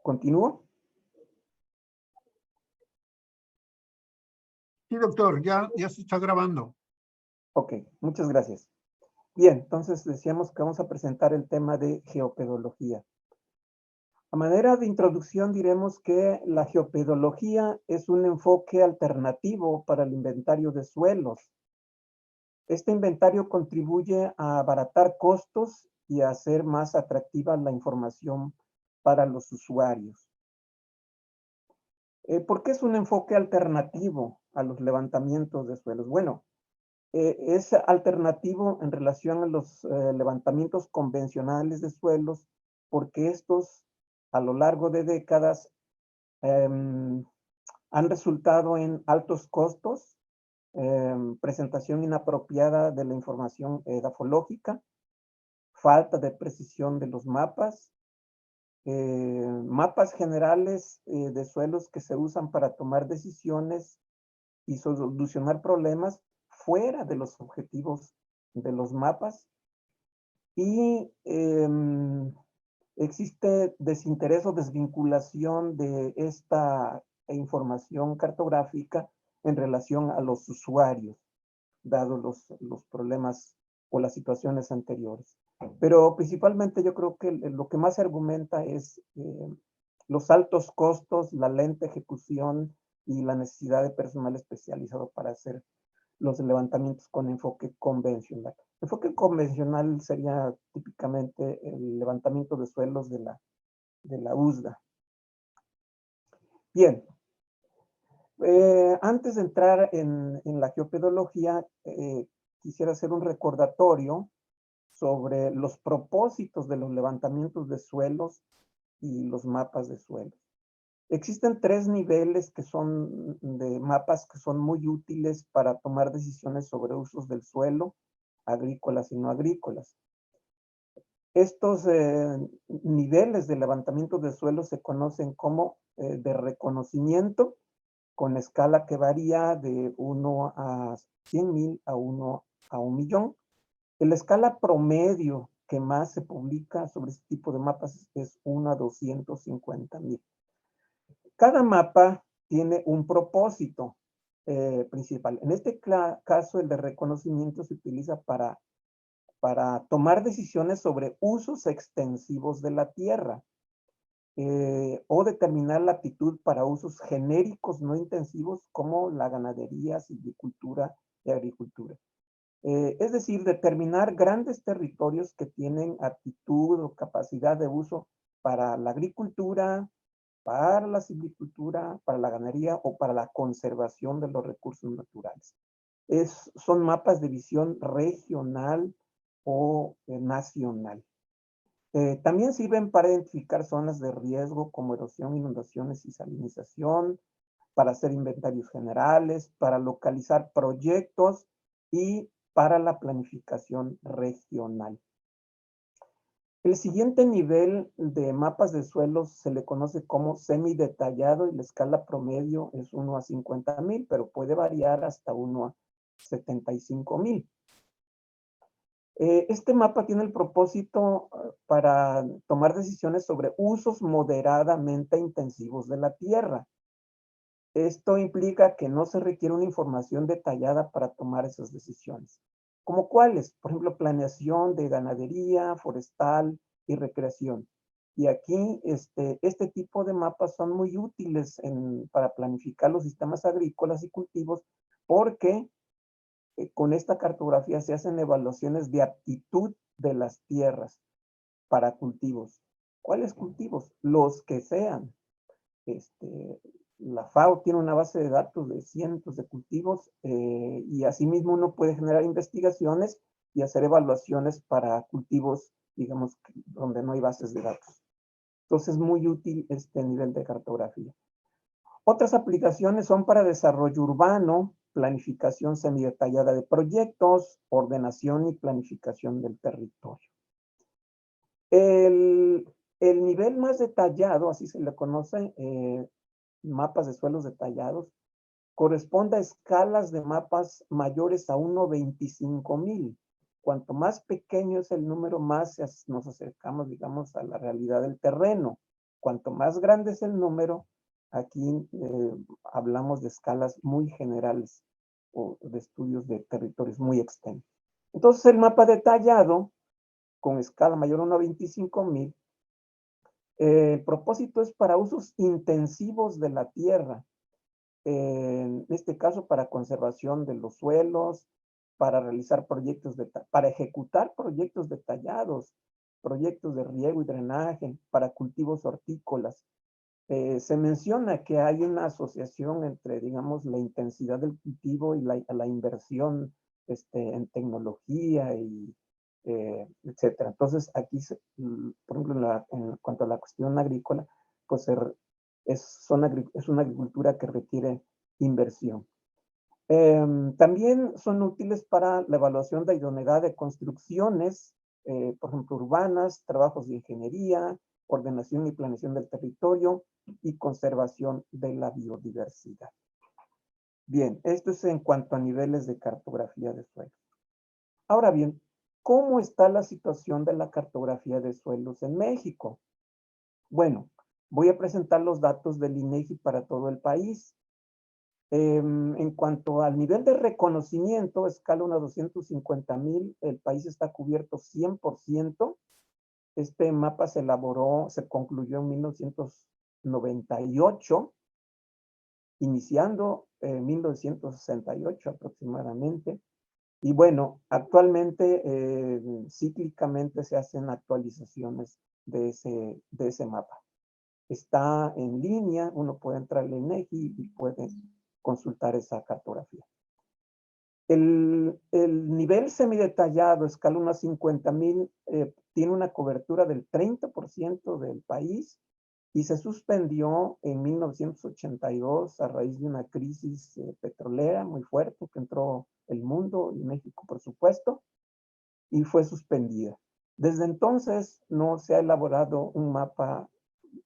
¿Continúo? Sí, doctor, ya se está grabando. Ok, muchas gracias. Bien, entonces decíamos que vamos a presentar el tema de geopedología. A manera de introducción diremos que la geopedología es un enfoque alternativo para el inventario de suelos. Este inventario contribuye a abaratar costos y a hacer más atractiva la información para los usuarios. ¿Por qué es un enfoque alternativo a los levantamientos de suelos? Bueno, es alternativo en relación a los levantamientos convencionales de suelos, porque estos a lo largo de décadas han resultado en altos costos, presentación inapropiada de la información edafológica, falta de precisión de los mapas, mapas generales de suelos que se usan para tomar decisiones y solucionar problemas fuera de los objetivos de los mapas. Y existe desinterés o desvinculación de esta información cartográfica en relación a los usuarios, dado los problemas o las situaciones anteriores. Pero principalmente yo creo que lo que más se argumenta es los altos costos, la lenta ejecución y la necesidad de personal especializado para hacer los levantamientos con enfoque convencional. Enfoque convencional sería típicamente el levantamiento de suelos de la USDA. Bien, antes de entrar en la geopedología, quisiera hacer un recordatorio sobre los propósitos de los levantamientos de suelos y los mapas de suelos. Existen tres niveles que son de mapas que son muy útiles para tomar decisiones sobre usos del suelo, agrícolas y no agrícolas. Estos niveles de levantamiento de suelo se conocen como de reconocimiento, con escala que varía de 1 a 100,000 a 1 a 1,000,000. La escala promedio que más se publica sobre este tipo de mapas es 1 a 250,000. Cada mapa tiene un propósito principal. En este caso, el de reconocimiento se utiliza para tomar decisiones sobre usos extensivos de la tierra o determinar la aptitud para usos genéricos no intensivos como la ganadería, silvicultura y agricultura. Es decir, determinar grandes territorios que tienen aptitud o capacidad de uso para la agricultura, para la silvicultura, para la ganadería o para la conservación de los recursos naturales. Son mapas de visión regional o nacional. También sirven para identificar zonas de riesgo como erosión, inundaciones y salinización, para hacer inventarios generales, para localizar proyectos y para la planificación regional. El siguiente nivel de mapas de suelos se le conoce como semidetallado y la escala promedio es 1 a 50,000, pero puede variar hasta 1 a 75,000. Este mapa tiene el propósito para tomar decisiones sobre usos moderadamente intensivos de la tierra. Esto implica que no se requiere una información detallada para tomar esas decisiones. ¿Como cuáles? Por ejemplo, planeación de ganadería, forestal y recreación. Y aquí este tipo de mapas son muy útiles para planificar los sistemas agrícolas y cultivos porque con esta cartografía se hacen evaluaciones de aptitud de las tierras para cultivos. ¿Cuáles cultivos? Los que sean. La FAO tiene una base de datos de cientos de cultivos y asimismo uno puede generar investigaciones y hacer evaluaciones para cultivos, digamos, donde no hay bases de datos. Entonces es muy útil este nivel de cartografía. Otras aplicaciones son para desarrollo urbano, planificación semidetallada de proyectos, ordenación y planificación del territorio. El nivel más detallado, así se le conoce, mapas de suelos detallados, corresponde a escalas de mapas mayores a 1,25,000. Cuanto más pequeño es el número, más nos acercamos, digamos, a la realidad del terreno. cuanto más grande es el número, aquí hablamos de escalas muy generales o de estudios de territorios muy extensos. Entonces, el mapa detallado, con escala mayor a 1/25,000, el propósito es para usos intensivos de la tierra, en este caso para conservación de los suelos, para realizar proyectos, para ejecutar proyectos detallados, proyectos de riego y drenaje, para cultivos hortícolas. Se menciona que hay una asociación entre, digamos, la intensidad del cultivo y la inversión en tecnología y etcétera. Entonces, aquí, por ejemplo, en cuanto a la cuestión agrícola, pues es una agricultura que requiere inversión. También son útiles para la evaluación de idoneidad de construcciones, por ejemplo, urbanas, trabajos de ingeniería, ordenación y planeación del territorio y conservación de la biodiversidad. Bien, esto es en cuanto a niveles de cartografía de suelos. Ahora bien, ¿cómo está la situación de la cartografía de suelos en México? Bueno, voy a presentar los datos del INEGI para todo el país. En cuanto al nivel de reconocimiento, escala 1 a 250,000, el país está cubierto 100%. Este mapa se concluyó en 1998, iniciando en 1968 aproximadamente. Y bueno, actualmente, cíclicamente se hacen actualizaciones de ese mapa. Está en línea, uno puede entrar al INEGI y puede consultar esa cartografía. El nivel semidetallado, escala 1 a 50,000, tiene una cobertura del 30% del país y se suspendió en 1982 a raíz de una crisis petrolera muy fuerte que entró el mundo y México, por supuesto, y fue suspendida. Desde entonces no se ha elaborado un mapa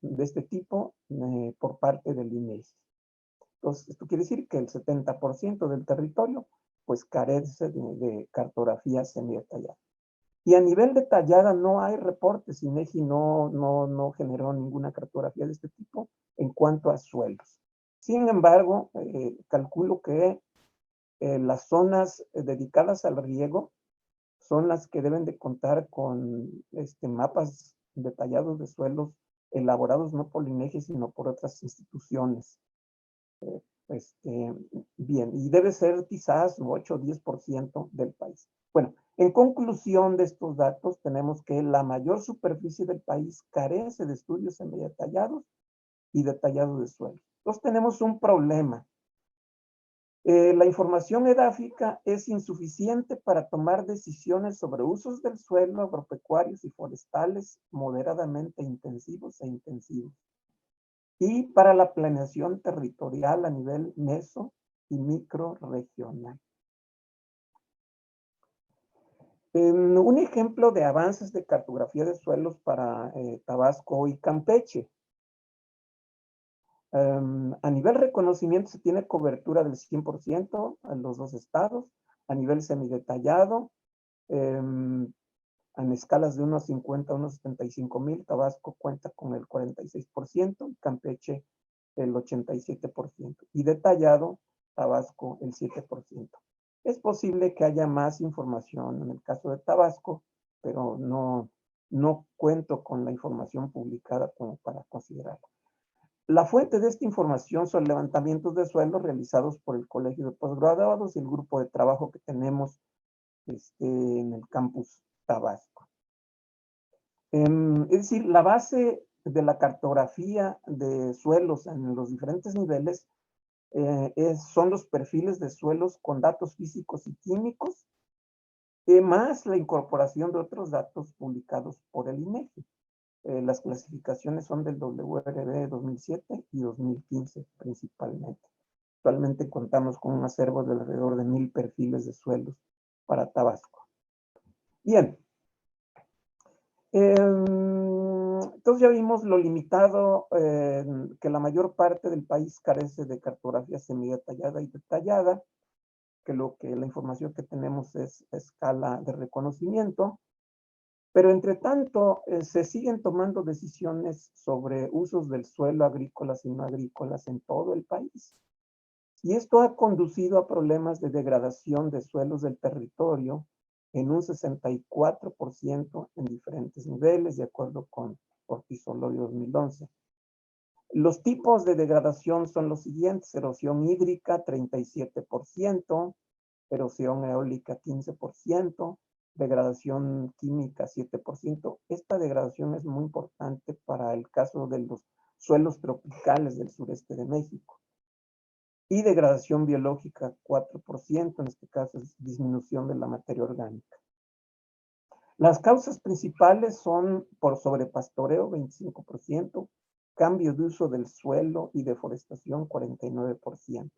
de este tipo por parte del INEGI. Entonces, esto quiere decir que el 70% del territorio pues carece de cartografía semidetallada. Y a nivel detallada no hay reportes, INEGI no generó ninguna cartografía de este tipo en cuanto a suelos. Sin embargo, calculo que las zonas dedicadas al riego son las que deben de contar con mapas detallados de suelos elaborados no por INEGI, sino por otras instituciones. Bien, y debe ser quizás 8 o 10% del país. Bueno, en conclusión de estos datos, tenemos que la mayor superficie del país carece de estudios semidetallados y detallados de suelo. Entonces tenemos un problema. La información edáfica es insuficiente para tomar decisiones sobre usos del suelo, agropecuarios y forestales moderadamente intensivos e intensivos, y para la planeación territorial a nivel meso y microrregional. Un ejemplo de avances de cartografía de suelos para Tabasco y Campeche. A nivel reconocimiento se tiene cobertura del 100% en los dos estados. A nivel semidetallado, en escalas de 1 a 50, 1 a 75,000, Tabasco cuenta con el 46%, Campeche el 87%, y detallado, Tabasco el 7%. Es posible que haya más información en el caso de Tabasco, pero no cuento con la información publicada como para considerarla. La fuente de esta información son levantamientos de suelos realizados por el Colegio de Postgraduados y el grupo de trabajo que tenemos en el campus Tabasco. Es decir, la base de la cartografía de suelos en los diferentes niveles son los perfiles de suelos con datos físicos y químicos, más la incorporación de otros datos publicados por el INEGI. Las clasificaciones son del WRB 2007 y 2015 principalmente. Actualmente contamos con un acervo de alrededor de 1,000 perfiles de suelos para Tabasco. Bien. Entonces ya vimos lo limitado que la mayor parte del país carece de cartografía semidetallada y detallada, que la información que tenemos es a escala de reconocimiento, Pero entre tanto, se siguen tomando decisiones sobre usos del suelo agrícolas y no agrícolas en todo el país. Y esto ha conducido a problemas de degradación de suelos del territorio en un 64% en diferentes niveles, de acuerdo con Ortiz Olorio 2011. Los tipos de degradación son los siguientes: erosión hídrica 37%, erosión eólica 15%, degradación química 7%. Esta degradación es muy importante para el caso de los suelos tropicales del sureste de México. Y degradación biológica 4%, en este caso es disminución de la materia orgánica. Las causas principales son por sobrepastoreo 25%, cambio de uso del suelo y deforestación 49%.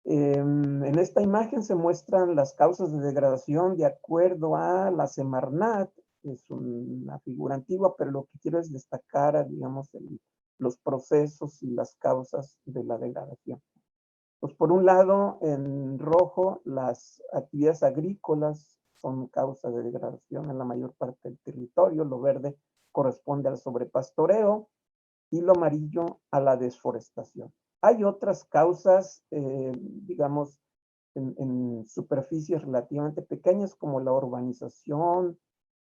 En esta imagen se muestran las causas de degradación de acuerdo a la Semarnat. Es una figura antigua, pero lo que quiero es destacar, digamos, los procesos y las causas de la degradación. Pues por un lado, en rojo, las actividades agrícolas son causa de degradación en la mayor parte del territorio. Lo verde corresponde al sobrepastoreo y lo amarillo a la desforestación. Hay otras causas, digamos, en superficies relativamente pequeñas como la urbanización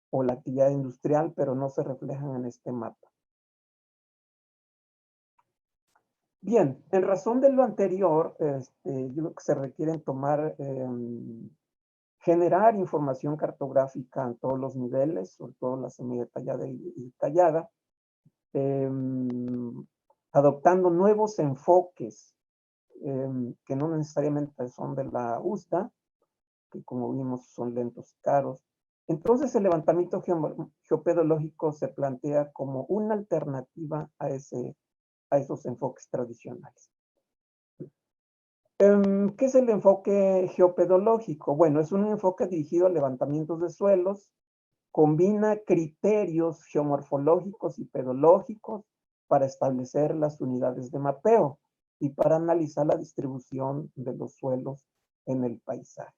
o la actividad industrial, pero no se reflejan en este mapa. Bien, en razón de lo anterior, yo creo que se requieren generar información cartográfica en todos los niveles, sobre todo la semidetallada y detallada, adoptando nuevos enfoques que no necesariamente son de la USDA, que como vimos son lentos y caros. Entonces el levantamiento geopedológico se plantea como una alternativa a esos enfoques tradicionales. ¿Qué es el enfoque geopedológico? Bueno, es un enfoque dirigido a levantamientos de suelos, combina criterios geomorfológicos y pedológicos para establecer las unidades de mapeo y para analizar la distribución de los suelos en el paisaje.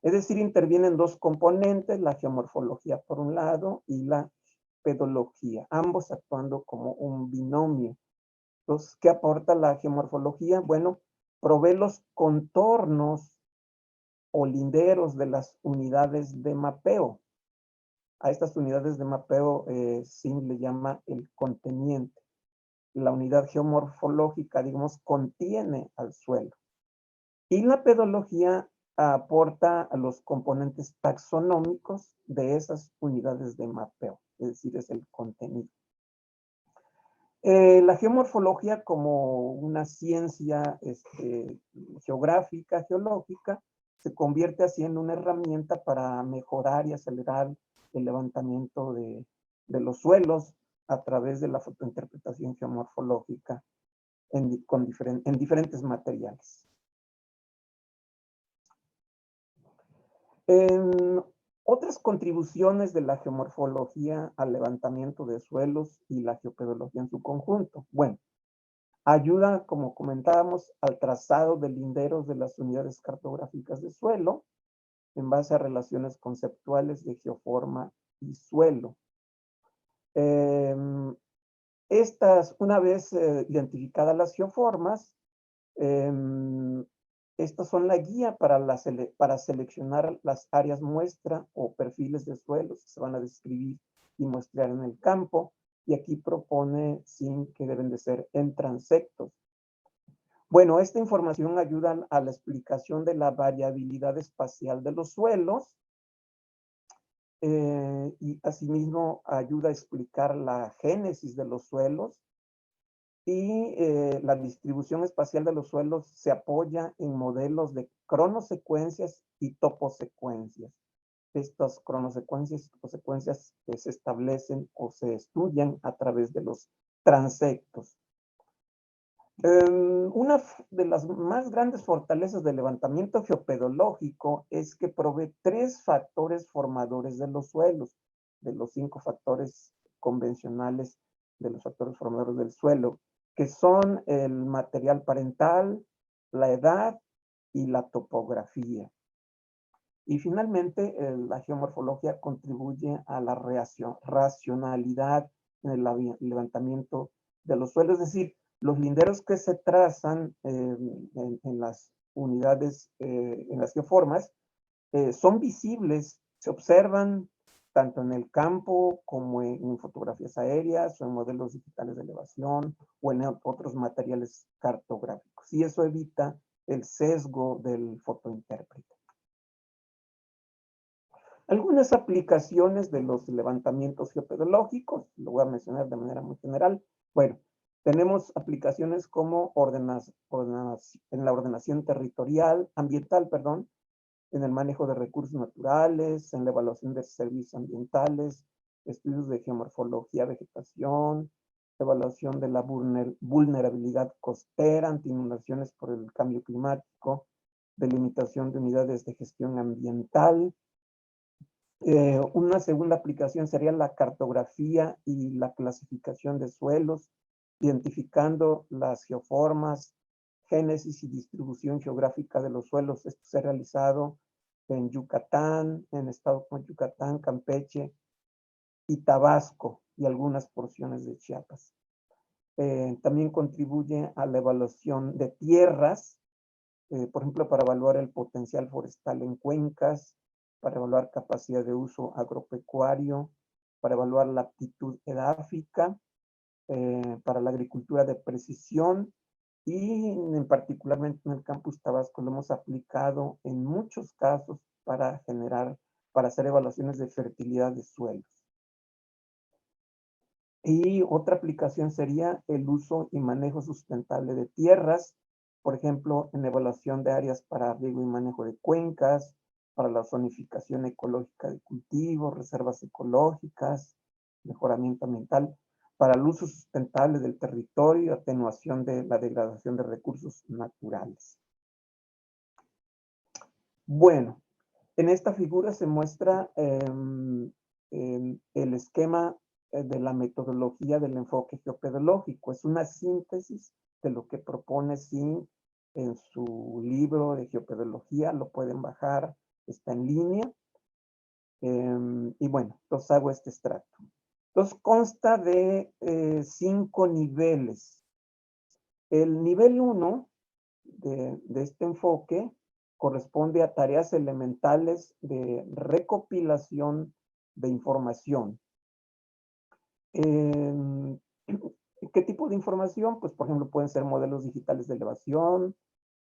Es decir, intervienen dos componentes, la geomorfología por un lado y la pedología, ambos actuando como un binomio. Entonces, ¿qué aporta la geomorfología? Bueno, provee los contornos o linderos de las unidades de mapeo. A estas unidades de mapeo SIM le llama el conteniente. La unidad geomorfológica, digamos, contiene al suelo. Y la pedología aporta a los componentes taxonómicos de esas unidades de mapeo, es decir, es el contenido. La geomorfología como una ciencia geográfica, geológica, se convierte así en una herramienta para mejorar y acelerar el levantamiento de los suelos a través de la fotointerpretación geomorfológica en diferentes materiales. Otras contribuciones de la geomorfología al levantamiento de suelos y la geopedología en su conjunto. Bueno, ayuda, como comentábamos, al trazado de linderos de las unidades cartográficas de suelo en base a relaciones conceptuales de geoforma y suelo. Una vez identificadas las geoformas, estas son la guía para seleccionar las áreas muestra o perfiles de suelos que se van a describir y muestrear en el campo. Y aquí propone SIM que deben de ser en transectos. Bueno, esta información ayuda a la explicación de la variabilidad espacial de los suelos y asimismo ayuda a explicar la génesis de los suelos. Y la distribución espacial de los suelos se apoya en modelos de cronosecuencias y toposecuencias. Estas cronosecuencias y toposecuencias se establecen o se estudian a través de los transectos. Una de las más grandes fortalezas del levantamiento geopedológico es que provee 3 factores formadores de los suelos, de los 5 factores convencionales de los factores formadores del suelo, que son el material parental, la edad y la topografía. Y finalmente, la geomorfología contribuye a la racionalidad en el levantamiento de los suelos, es decir, los linderos que se trazan en las unidades, en las geoformas, son visibles, se observan tanto en el campo como en fotografías aéreas o en modelos digitales de elevación o en otros materiales cartográficos. Y eso evita el sesgo del fotointérprete. Algunas aplicaciones de los levantamientos geopedológicos, lo voy a mencionar de manera muy general. Bueno, tenemos aplicaciones como en la ordenación territorial, ambiental, perdón, en el manejo de recursos naturales, en la evaluación de servicios ambientales, estudios de geomorfología, vegetación, evaluación de la vulnerabilidad costera ante inundaciones por el cambio climático, delimitación de unidades de gestión ambiental. Una segunda aplicación sería la cartografía y la clasificación de suelos, identificando las geoformas, génesis y distribución geográfica de los suelos. Esto se ha realizado en Yucatán, en estados como Yucatán, Campeche y Tabasco y algunas porciones de Chiapas. También contribuye a la evaluación de tierras, por ejemplo, para evaluar el potencial forestal en cuencas, para evaluar capacidad de uso agropecuario, para evaluar la aptitud edáfica, para la agricultura de precisión y en particularmente en el campus Tabasco lo hemos aplicado en muchos casos para hacer evaluaciones de fertilidad de suelos. Y otra aplicación sería el uso y manejo sustentable de tierras, por ejemplo, en evaluación de áreas para riego y manejo de cuencas, para la zonificación ecológica de cultivos, reservas ecológicas, mejoramiento ambiental, para el uso sustentable del territorio y atenuación de la degradación de recursos naturales. Bueno, en esta figura se muestra el esquema de la metodología del enfoque geopedológico. Es una síntesis de lo que propone SIN en su libro de geopedología. Lo pueden bajar, está en línea. Y bueno, entonces hago este extracto. Entonces consta de 5 niveles. El nivel 1 de este enfoque corresponde a tareas elementales de recopilación de información. ¿Qué tipo de información? Pues, por ejemplo, pueden ser modelos digitales de elevación,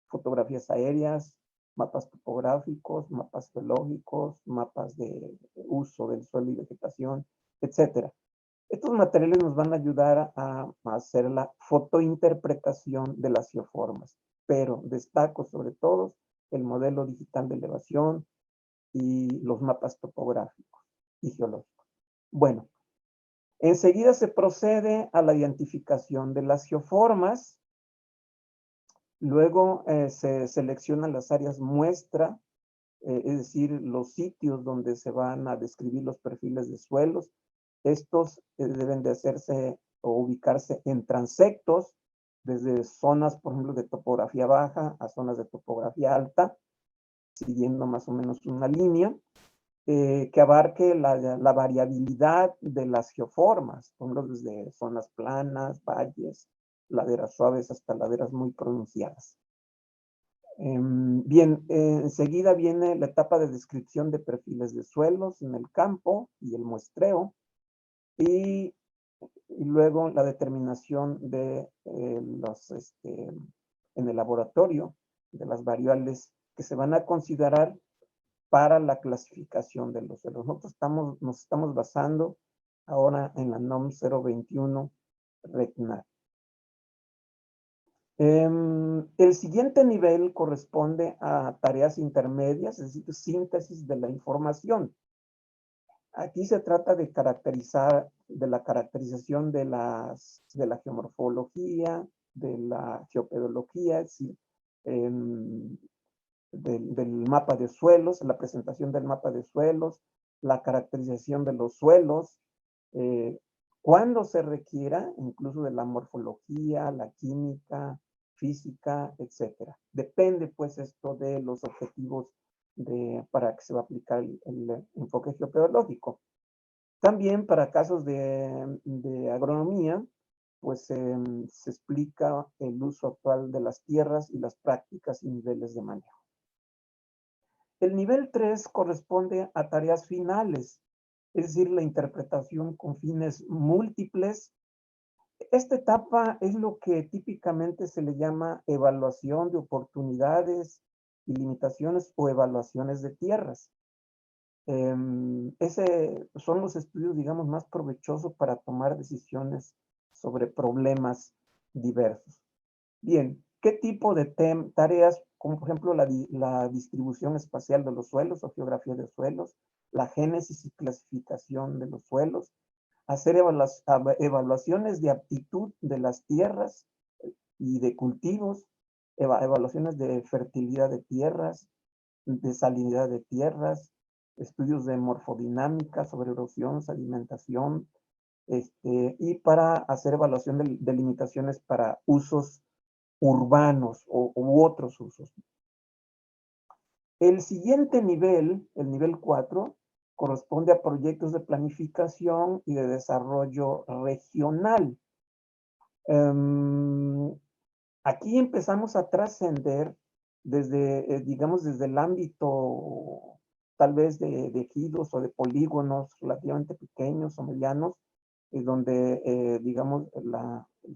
fotografías aéreas, mapas topográficos, mapas geológicos, mapas de uso del suelo y vegetación, etcétera. Estos materiales nos van a ayudar a hacer la fotointerpretación de las geoformas, pero destaco sobre todo el modelo digital de elevación y los mapas topográficos y geológicos. Bueno, enseguida se procede a la identificación de las geoformas, luego se seleccionan las áreas muestra, es decir, los sitios donde se van a describir los perfiles de suelos. Estos deben de hacerse o ubicarse en transectos, desde zonas, por ejemplo, de topografía baja a zonas de topografía alta, siguiendo más o menos una línea que abarque la variabilidad de las geoformas, por ejemplo, desde zonas planas, valles, laderas suaves hasta laderas muy pronunciadas. Bien, enseguida viene la etapa de descripción de perfiles de suelos en el campo y el muestreo, y luego la determinación de en el laboratorio de las variables que se van a considerar para la clasificación de los suelos. Nosotros nos estamos basando ahora en la NOM 021 RECNAR. El siguiente nivel corresponde a tareas intermedias, es decir, síntesis de la información. Aquí se trata de la caracterización de la geomorfología, de la geopedología, es decir, del mapa de suelos, la presentación del mapa de suelos, la caracterización de los suelos, cuando se requiera, incluso de la morfología, la química, física, etcétera. Depende, pues, esto de los objetivos para que se va a aplicar el enfoque geopedológico. También para casos de agronomía, pues se explica el uso actual de las tierras y las prácticas y niveles de manejo. El nivel 3 corresponde a tareas finales, es decir, la interpretación con fines múltiples. Esta etapa es lo que típicamente se le llama evaluación de oportunidades y limitaciones o evaluaciones de tierras. Son los estudios, digamos, más provechosos para tomar decisiones sobre problemas diversos. Bien, ¿qué tipo de tareas, como por ejemplo la distribución espacial de los suelos o geografía de suelos, la génesis y clasificación de los suelos, hacer evaluaciones de aptitud de las tierras y de cultivos, evaluaciones de fertilidad de tierras, de salinidad de tierras, estudios de morfodinámica sobre erosión, sedimentación, y para hacer evaluación de limitaciones para usos urbanos u otros usos. El siguiente nivel, el nivel 4, corresponde a proyectos de planificación y de desarrollo regional. Aquí empezamos a trascender desde, digamos, desde el ámbito tal vez de ejidos o de polígonos relativamente pequeños o medianos, donde, digamos, el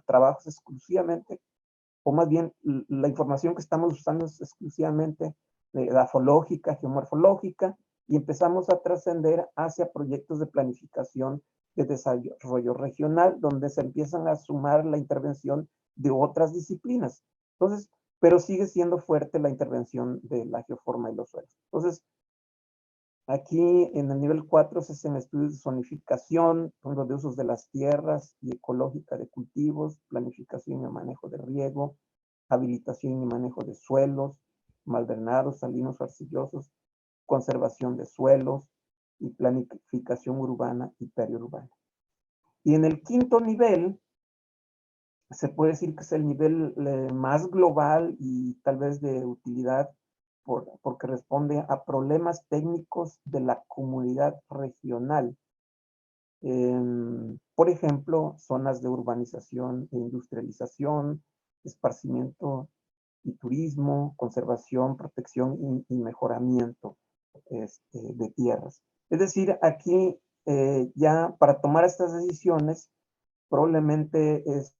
trabajo es exclusivamente, o más bien la información que estamos usando es exclusivamente grafológica, geomorfológica, y empezamos a trascender hacia proyectos de planificación de desarrollo regional, donde se empiezan a sumar la intervención de otras disciplinas. Entonces, pero sigue siendo fuerte la intervención de la geoforma y los suelos. Entonces, aquí en el nivel 4 se hacen estudios de zonificación, de usos de las tierras y ecológica de cultivos, planificación y manejo de riego, habilitación y manejo de suelos, malvernados, salinos o arcillosos, conservación de suelos y planificación urbana y periurbana. Y en el quinto nivel, se puede decir que es el nivel más global y tal vez de utilidad porque responde a problemas técnicos de la comunidad regional. Por ejemplo, zonas de urbanización e industrialización, esparcimiento y turismo, conservación, protección y mejoramiento de tierras. Es decir, aquí ya para tomar estas decisiones, probablemente es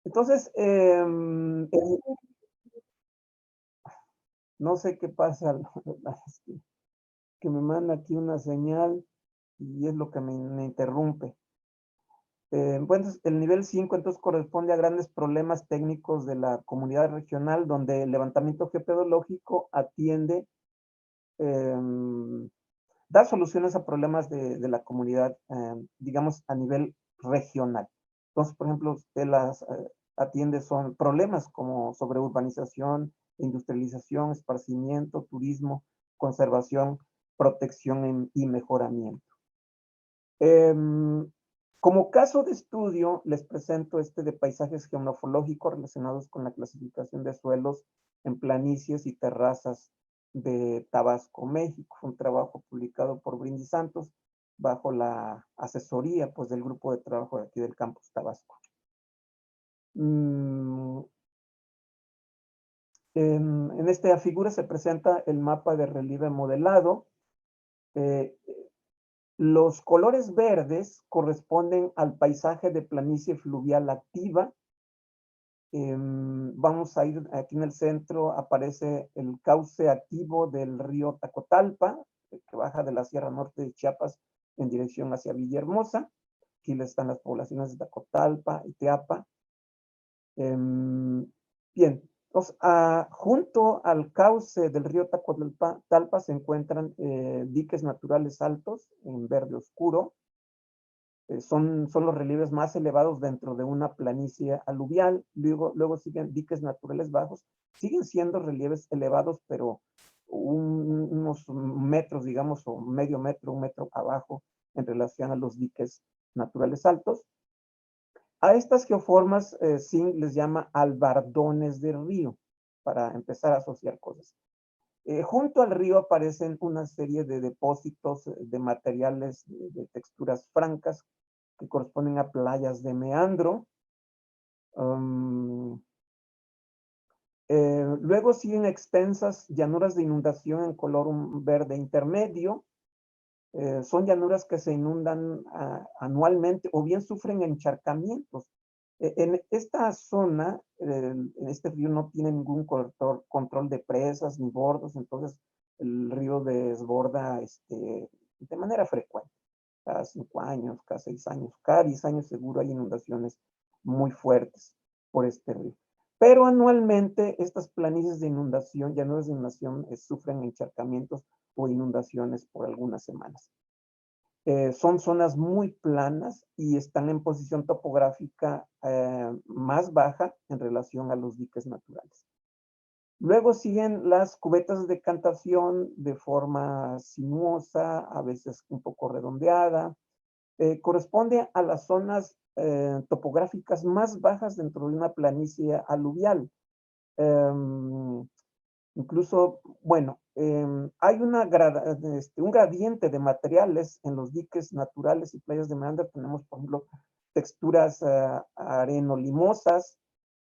entonces, no sé qué pasa, que me manda aquí una señal y es lo que me interrumpe. Bueno, el nivel 5 entonces corresponde a grandes problemas técnicos de la comunidad regional, donde el levantamiento geopedológico atiende, da soluciones a problemas de la comunidad, digamos, a nivel regional. Entonces, por ejemplo, usted las atiende son problemas como sobre urbanización, industrialización, esparcimiento, turismo, conservación, protección y mejoramiento. Como caso de estudio, les presento de paisajes geomorfológicos relacionados con la clasificación de suelos en planicies y terrazas de Tabasco, México. Fue un trabajo publicado por Brindis Santos bajo la asesoría pues, del grupo de trabajo de aquí del campus Tabasco. En esta figura se presenta el mapa de relieve modelado. Los colores verdes corresponden al paisaje de planicie fluvial activa. Vamos a ir aquí en el centro, aparece el cauce activo del río Tacotalpa, que baja de la Sierra Norte de Chiapas en dirección hacia Villahermosa. Aquí están las poblaciones de Tacotalpa y Teapa. Bien, entonces, junto al cauce del río Tacotalpa se encuentran diques naturales altos en verde oscuro. Son los relieves más elevados dentro de una planicie aluvial. Luego siguen diques naturales bajos. Siguen siendo relieves elevados, pero unos metros, digamos, o medio metro, 1 metro abajo en relación a los diques naturales altos. A estas geoformas Zinc les llama albardones de río, para empezar a asociar cosas. Junto al río aparecen una serie de depósitos de materiales de texturas francas que corresponden a playas de meandro. Luego siguen extensas llanuras de inundación en color verde intermedio. Son llanuras que se inundan anualmente o bien sufren encharcamientos. En esta zona, en este río no tiene ningún control de presas ni bordos, entonces el río desborda de manera frecuente, cada 5 años, cada 6 años, cada 10 años seguro hay inundaciones muy fuertes por este río. Pero anualmente estas planicies de inundación, llanuras de inundación, sufren encharcamientos o inundaciones por algunas semanas. Son zonas muy planas y están en posición topográfica más baja en relación a los diques naturales. Luego siguen las cubetas de decantación de forma sinuosa, a veces un poco redondeada. Corresponde a las zonas topográficas más bajas dentro de una planicie aluvial. Incluso, bueno, hay un gradiente de materiales en los diques naturales y playas de meandro. Tenemos, por ejemplo, texturas arenolimosas,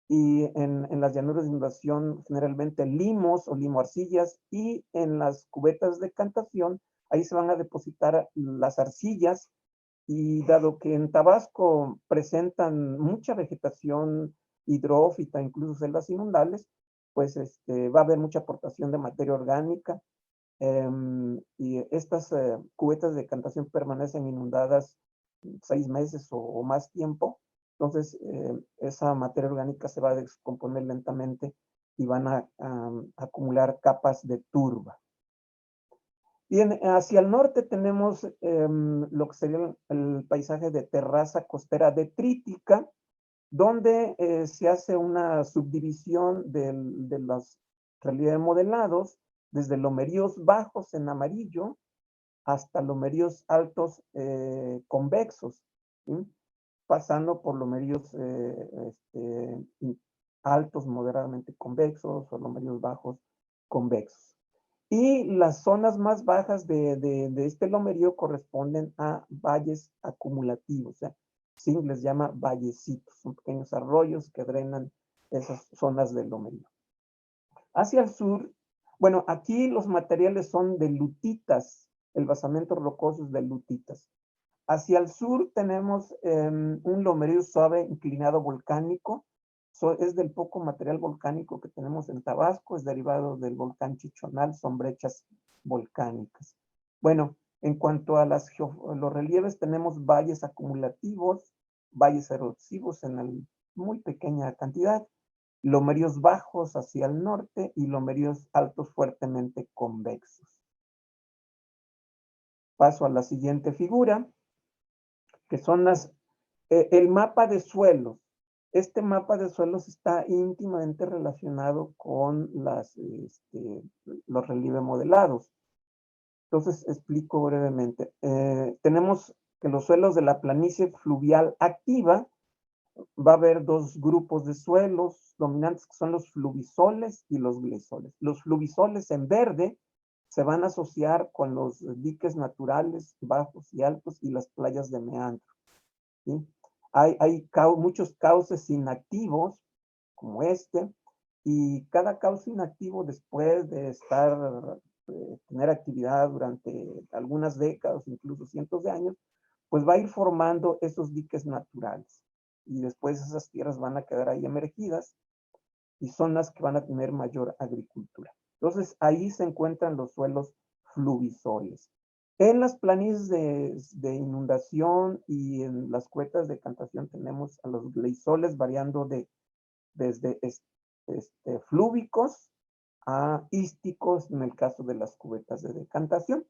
y en las llanuras de inundación generalmente limos o limoarcillas, y en las cubetas de decantación ahí se van a depositar las arcillas. Y dado que en Tabasco presentan mucha vegetación hidrófita, incluso selvas inundables, pues va a haber mucha aportación de materia orgánica. Y estas cubetas de decantación permanecen inundadas 6 meses o más tiempo. Entonces, esa materia orgánica se va a descomponer lentamente y van a acumular capas de turba. Bien, hacia el norte tenemos lo que sería el paisaje de terraza costera detrítica, donde se hace una subdivisión de los relieves modelados, desde lomeríos bajos en amarillo hasta lomeríos altos convexos, ¿sí? Pasando por lomeríos altos moderadamente convexos o lomeríos bajos convexos. Y las zonas más bajas de este lomerío corresponden a valles acumulativos, o sea, Zinc les llama vallecitos, son pequeños arroyos que drenan esas zonas del lomerío. Hacia el sur, bueno, aquí los materiales son de lutitas, el basamento rocoso es de lutitas. Hacia el sur tenemos un lomerío suave inclinado volcánico. Es del poco material volcánico que tenemos en Tabasco, es derivado del volcán Chichonal, son brechas volcánicas. Bueno, en cuanto a los relieves, tenemos valles acumulativos, valles erosivos en muy pequeña cantidad, lomeríos bajos hacia el norte y lomeríos altos fuertemente convexos. Paso a la siguiente figura, que son el mapa de suelos. Este mapa de suelos está íntimamente relacionado con los relieves modelados. Entonces, explico brevemente. Tenemos que los suelos de la planicie fluvial activa, va a haber 2 grupos de suelos dominantes, que son los fluvisoles y los glisoles. Los fluvisoles en verde se van a asociar con los diques naturales bajos y altos y las playas de meandro, ¿sí? Hay muchos cauces inactivos, como este, y cada cauce inactivo, después de tener actividad durante algunas décadas, incluso cientos de años, pues va a ir formando esos diques naturales. Y después esas tierras van a quedar ahí emergidas y son las que van a tener mayor agricultura. Entonces, ahí se encuentran los suelos fluvisoles. En las planicies de inundación y en las cuetas de decantación tenemos a los gleisoles variando desde flúvicos a ísticos en el caso de las cubetas de decantación.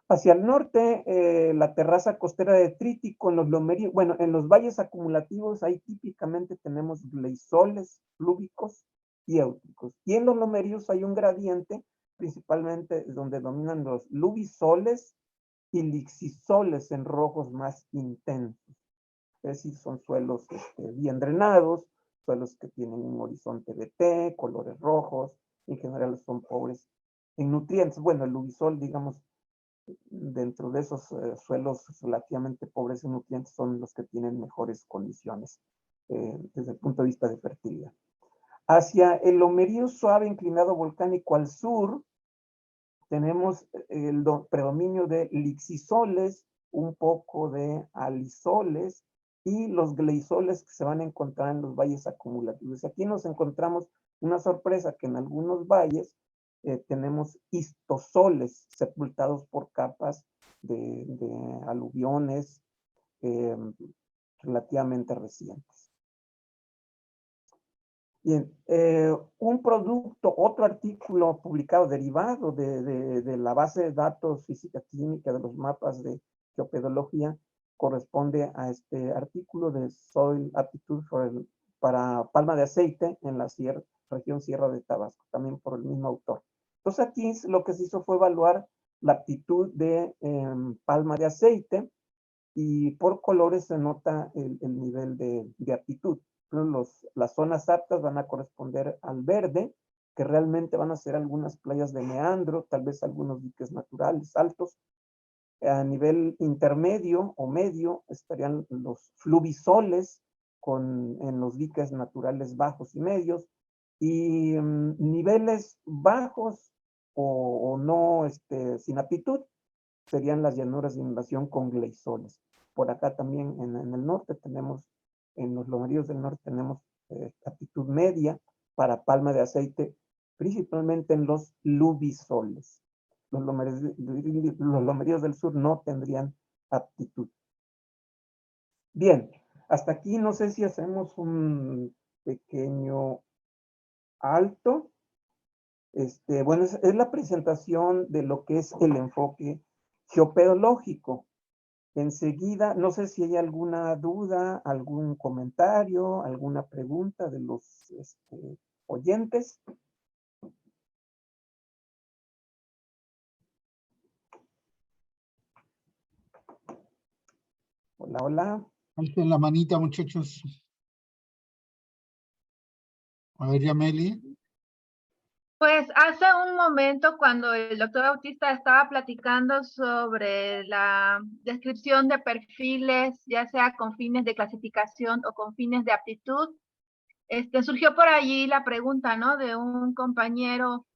Hacia el norte, la terraza costera detrítico, en los lomeríos, bueno, en los valles acumulativos, ahí típicamente tenemos gleisoles flúvicos y éuticos. Y en los lomeríos hay un gradiente, principalmente donde dominan los luvisoles y lixisoles en rojos más intensos. Es decir, son suelos bien drenados, suelos que tienen un horizonte de té, colores rojos, en general son pobres en nutrientes. Bueno, el luvisol, digamos, dentro de esos suelos relativamente pobres en nutrientes son los que tienen mejores condiciones desde el punto de vista de fertilidad. Hacia el lomerío suave inclinado volcánico al sur, tenemos el predominio de lixisoles, un poco de alisoles y los gleisoles que se van a encontrar en los valles acumulativos. Aquí nos encontramos una sorpresa que en algunos valles tenemos histosoles sepultados por capas de aluviones relativamente recientes. Bien, un producto, otro artículo publicado derivado de la base de datos física-química de los mapas de geopedología corresponde a este artículo de Soil Aptitude para palma de aceite en la región Sierra de Tabasco, también por el mismo autor. Entonces aquí lo que se hizo fue evaluar la aptitud de palma de aceite y por colores se nota el nivel de aptitud. Las zonas aptas van a corresponder al verde, que realmente van a ser algunas playas de meandro, tal vez algunos diques naturales altos. A nivel intermedio o medio estarían los fluvisoles en los diques naturales bajos y medios, y niveles bajos o no sin aptitud serían las llanuras de inundación con gleisoles. Por acá también en el norte tenemos, en los lomeríos del norte tenemos aptitud media para palma de aceite, principalmente en los luvisoles. Los lomeríos del sur no tendrían aptitud. Bien, hasta aquí no sé si hacemos un pequeño alto. Bueno, es la presentación de lo que es el enfoque geopedológico. Enseguida, no sé si hay alguna duda, algún comentario, alguna pregunta de los oyentes. Hola, hola. Alten la manita, muchachos. A ver, Yameli. Pues hace un momento cuando el doctor Bautista estaba platicando sobre la descripción de perfiles, ya sea con fines de clasificación o con fines de aptitud, surgió por allí la pregunta, ¿no? De un compañero,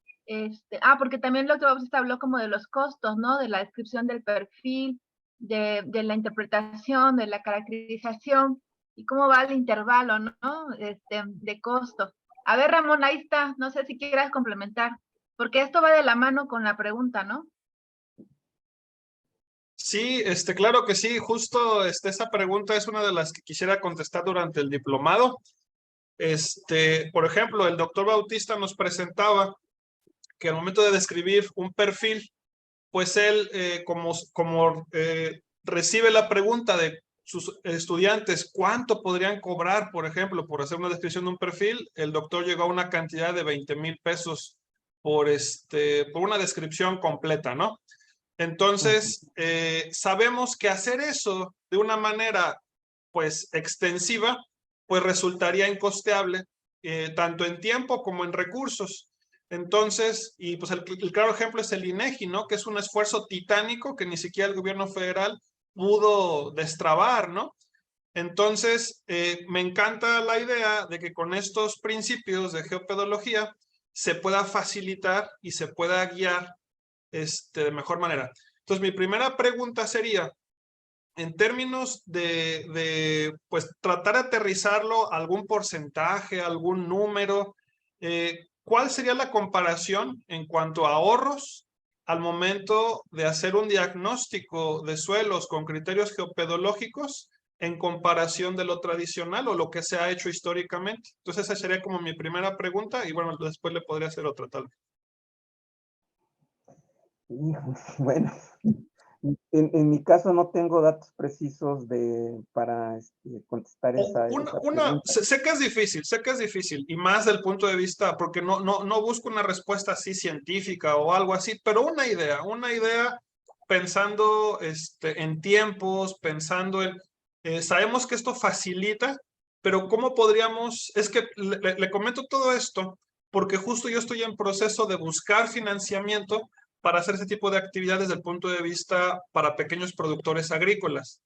porque también el doctor Bautista habló como de los costos, ¿no? De la descripción del perfil, de la interpretación, de la caracterización y cómo va el intervalo, ¿no? De costo. A ver, Ramón, ahí está. No sé si quieras complementar, porque esto va de la mano con la pregunta, ¿no? Sí, claro que sí. Justo esa pregunta es una de las que quisiera contestar durante el diplomado. Por ejemplo, el doctor Bautista nos presentaba que al momento de describir un perfil, pues él, como recibe la pregunta de sus estudiantes, ¿cuánto podrían cobrar, por ejemplo, por hacer una descripción de un perfil? El doctor llegó a una cantidad de 20,000 pesos por una descripción completa, ¿no? Entonces, sabemos que hacer eso de una manera, pues, extensiva, pues resultaría incosteable, tanto en tiempo como en recursos. Entonces, y pues el claro ejemplo es el INEGI, ¿no? Que es un esfuerzo titánico que ni siquiera el gobierno federal pudo destrabar, ¿no? Entonces, me encanta la idea de que con estos principios de geopedología se pueda facilitar y se pueda guiar de mejor manera. Entonces, mi primera pregunta sería, en términos pues, tratar de aterrizarlo a algún porcentaje, algún número, ¿cuál sería la comparación en cuanto a ahorros al momento de hacer un diagnóstico de suelos con criterios geopedológicos en comparación de lo tradicional o lo que se ha hecho históricamente? Entonces esa sería como mi primera pregunta y bueno, después le podría hacer otra tal vez. Híjole, bueno, en mi caso no tengo datos precisos para contestar esa pregunta. Sé que es difícil, y más del punto de vista, porque no busco una respuesta así científica o algo así, pero una idea pensando en tiempos, pensando sabemos que esto facilita, pero ¿cómo podríamos? Es que le comento todo esto porque justo yo estoy en proceso de buscar financiamiento para hacer ese tipo de actividades desde el punto de vista para pequeños productores agrícolas.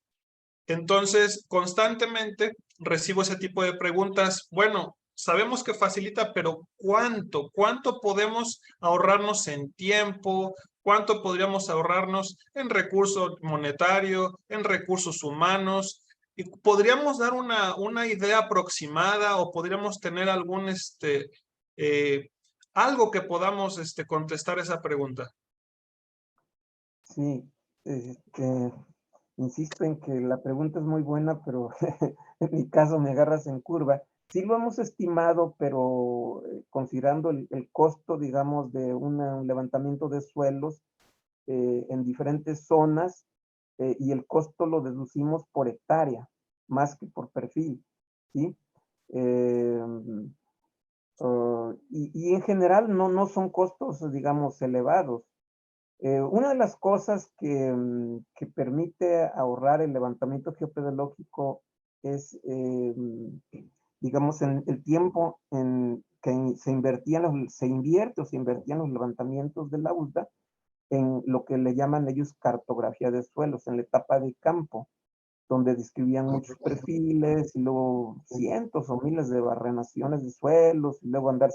Entonces, constantemente recibo ese tipo de preguntas. Bueno, sabemos que facilita, pero ¿cuánto? ¿Cuánto podemos ahorrarnos en tiempo? ¿Cuánto podríamos ahorrarnos en recurso monetario, en recursos humanos? ¿Y podríamos dar una idea aproximada o podríamos tener algún algo que podamos contestar esa pregunta? Sí, insisto en que la pregunta es muy buena, pero en mi caso me agarras en curva. Sí lo hemos estimado, pero considerando el costo, digamos, de un levantamiento de suelos en diferentes zonas, y el costo lo deducimos por hectárea, más que por perfil, ¿sí? Y en general no son costos, digamos, elevados. Una de las cosas que permite ahorrar el levantamiento geopedológico es, digamos, en el tiempo en que se invierte o se invertían los levantamientos de la USDA en lo que le llaman ellos cartografía de suelos, en la etapa de campo, donde describían muchos perfiles y luego cientos o miles de barrenaciones de suelos y luego andar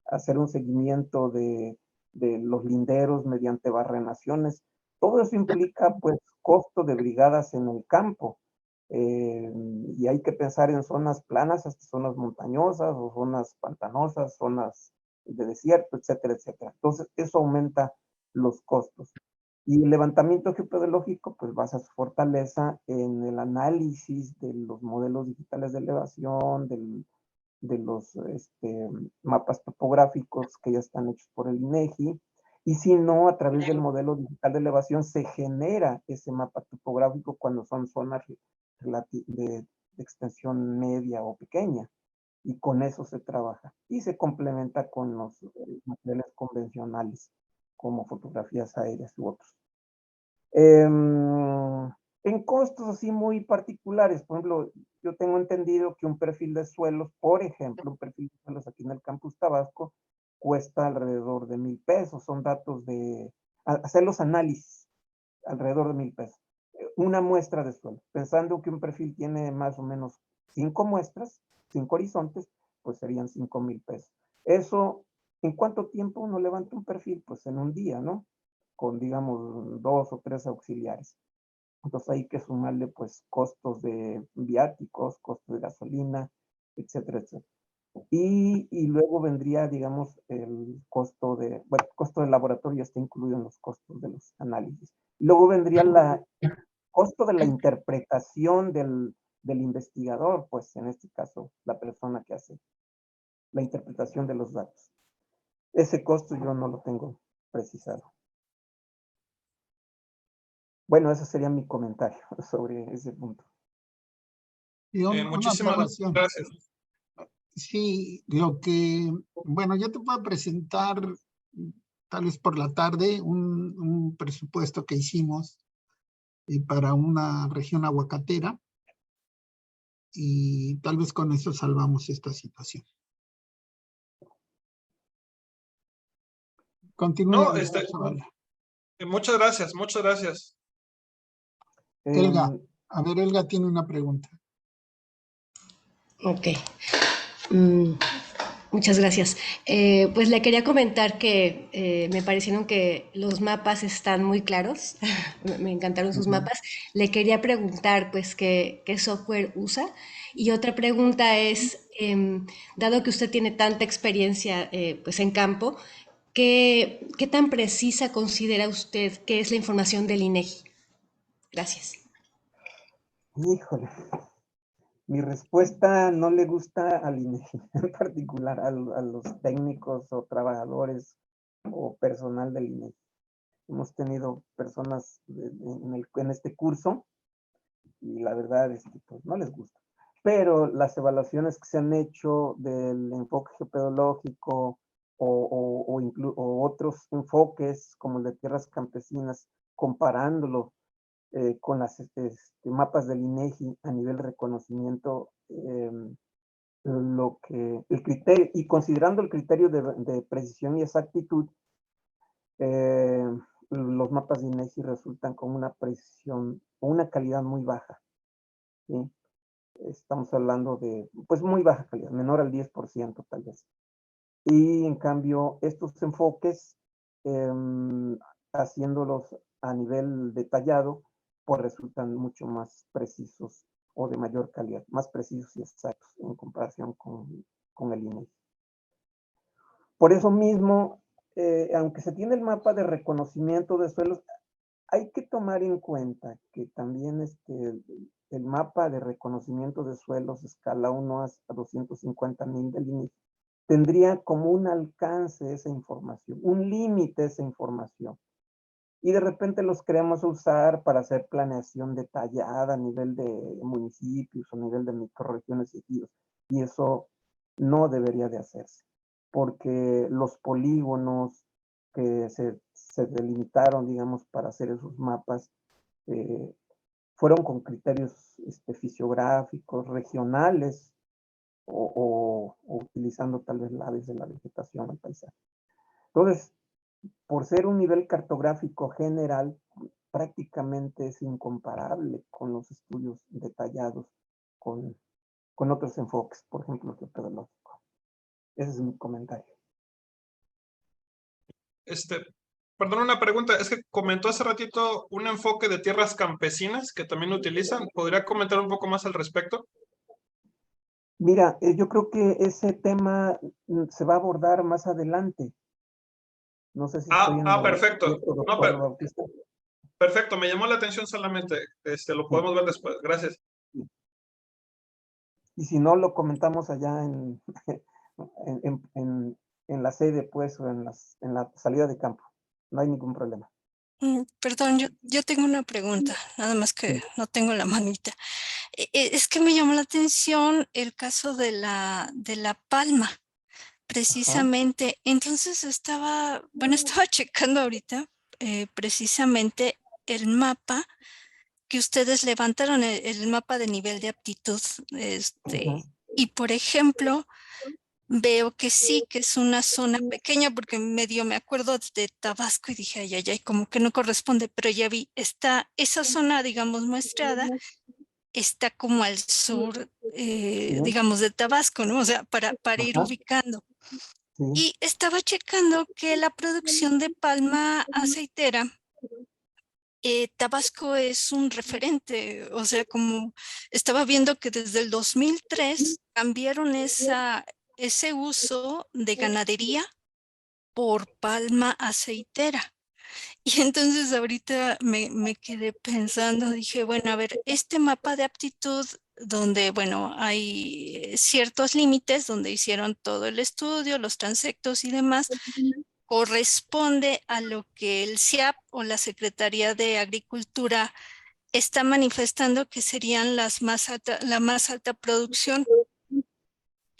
hacer un seguimiento de los linderos mediante barrenaciones. Todo eso implica, pues, costo de brigadas en el campo. Y hay que pensar en zonas planas hasta zonas montañosas o zonas pantanosas, zonas de desierto, etcétera, etcétera. Entonces, eso aumenta los costos. Y el levantamiento geopedológico, pues, basa su fortaleza en el análisis de los modelos digitales de elevación, de los mapas topográficos que ya están hechos por el INEGI, y si no, a través del modelo digital de elevación se genera ese mapa topográfico cuando son zonas de extensión media o pequeña, y con eso se trabaja, y se complementa con los materiales convencionales, como fotografías aéreas u otros. En costos así muy particulares, por ejemplo, yo tengo entendido que un perfil de suelos, por ejemplo, un perfil de suelos aquí en el Campus Tabasco, cuesta alrededor de 1,000 pesos. Son datos de hacer los análisis, alrededor de 1,000 pesos. Una muestra de suelo, pensando que un perfil tiene más o menos 5 muestras, 5 horizontes, pues serían 5,000 pesos. Eso, ¿en cuánto tiempo uno levanta un perfil? Pues en un día, ¿no? Con, digamos, 2 o 3 auxiliares. Entonces hay que sumarle, pues, costos de viáticos, costos de gasolina, etcétera, etcétera. Y luego vendría, digamos, el costo el costo del laboratorio está incluido en los costos de los análisis. Luego vendría el costo de la interpretación del investigador, pues en este caso, la persona que hace la interpretación de los datos. Ese costo yo no lo tengo precisado. Bueno, ese sería mi comentario sobre ese punto. Y una Muchísimas observación. gracias. Sí, bueno, yo te puedo presentar tal vez por la tarde un presupuesto que hicimos para una región aguacatera y tal vez con eso salvamos esta situación. Continúe. Muchas gracias, muchas gracias. Elga, a ver, Elga tiene una pregunta. Ok. Muchas gracias. Pues le quería comentar que me parecieron que los mapas están muy claros. Me encantaron sus mapas. Le quería preguntar, pues, qué software usa. Y otra pregunta es, dado que usted tiene tanta experiencia, pues, en campo, ¿qué tan precisa considera usted que es la información del INEGI? Gracias. Híjole, mi respuesta no le gusta al INEGI, en particular a los técnicos o trabajadores o personal del INEGI. Hemos tenido personas en este curso y la verdad es que pues, no les gusta. Pero las evaluaciones que se han hecho del enfoque geopedológico o otros enfoques como el de tierras campesinas, comparándolo con los mapas del INEGI a nivel de reconocimiento, el criterio, y considerando el criterio de precisión y exactitud, los mapas de INEGI resultan con una precisión o una calidad muy baja. ¿Sí? Estamos hablando de, pues muy baja calidad, menor al 10% tal vez. Y en cambio, estos enfoques, haciéndolos a nivel detallado, pues resultan mucho más precisos o de mayor calidad, más precisos y exactos en comparación con el INEGI. Por eso mismo, aunque se tiene el mapa de reconocimiento de suelos, hay que tomar en cuenta que también el mapa de reconocimiento de suelos escala 1 a 250,000 del INEGI tendría como un alcance esa información, un límite esa información. Y de repente los queremos usar para hacer planeación detallada a nivel de municipios o a nivel de microrregiones y ejidos. Y eso no debería de hacerse, porque los polígonos que se delimitaron, digamos, para hacer esos mapas, fueron con criterios fisiográficos, regionales, o utilizando tal vez la de la vegetación, el paisaje. Entonces, por ser un nivel cartográfico general, prácticamente es incomparable con los estudios detallados con otros enfoques, por ejemplo, el geopedológico. Ese es mi comentario. Perdón, una pregunta. Es que comentó hace ratito un enfoque de tierras campesinas que también utilizan. ¿Podría comentar un poco más al respecto? Mira, yo creo que ese tema se va a abordar más adelante. No sé si estoy en lo Perfecto. cierto, No, doctor Bautista. perfecto, me llamó la atención solamente. Lo podemos ver después. Gracias. Y si no, lo comentamos allá en, en la sede, pues, o en la salida de campo. No hay ningún problema. Perdón, yo tengo una pregunta, nada más que Sí. no tengo la manita. Es que me llamó la atención el caso de la palma, precisamente. Entonces estaba checando ahorita precisamente el mapa que ustedes levantaron, el mapa de nivel de aptitud. Ajá. Y por ejemplo, veo que sí, que es una zona pequeña, porque medio me acuerdo de Tabasco y dije, ay, ay, ay, como que no corresponde, pero ya vi, está esa zona, digamos, muestrada, está como al sur, Sí. digamos, de Tabasco, ¿no? O sea, para ir Ajá. ubicando. Sí. Y estaba checando que la producción de palma aceitera, Tabasco es un referente, o sea, como estaba viendo que desde el 2003 cambiaron ese uso de ganadería por palma aceitera. Y entonces ahorita me quedé pensando, dije, bueno, a ver, este mapa de aptitud donde, bueno, hay ciertos límites donde hicieron todo el estudio, los transectos y demás, corresponde a lo que el SIAP o la Secretaría de Agricultura está manifestando que serían la más alta producción.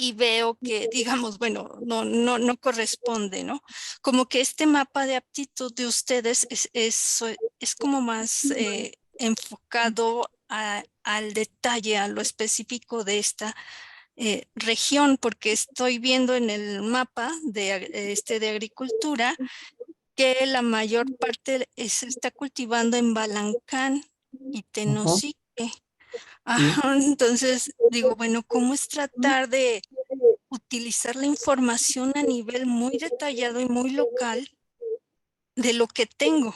Y veo que, digamos, bueno, no corresponde, ¿no? Como que este mapa de aptitud de ustedes es como más enfocado al detalle, a lo específico de esta región, porque estoy viendo en el mapa de agricultura que la mayor parte se está cultivando en Balancán y Ajá. Tenosique. Sí. Ajá, entonces digo, bueno, ¿cómo es tratar de utilizar la información a nivel muy detallado y muy local de lo que tengo?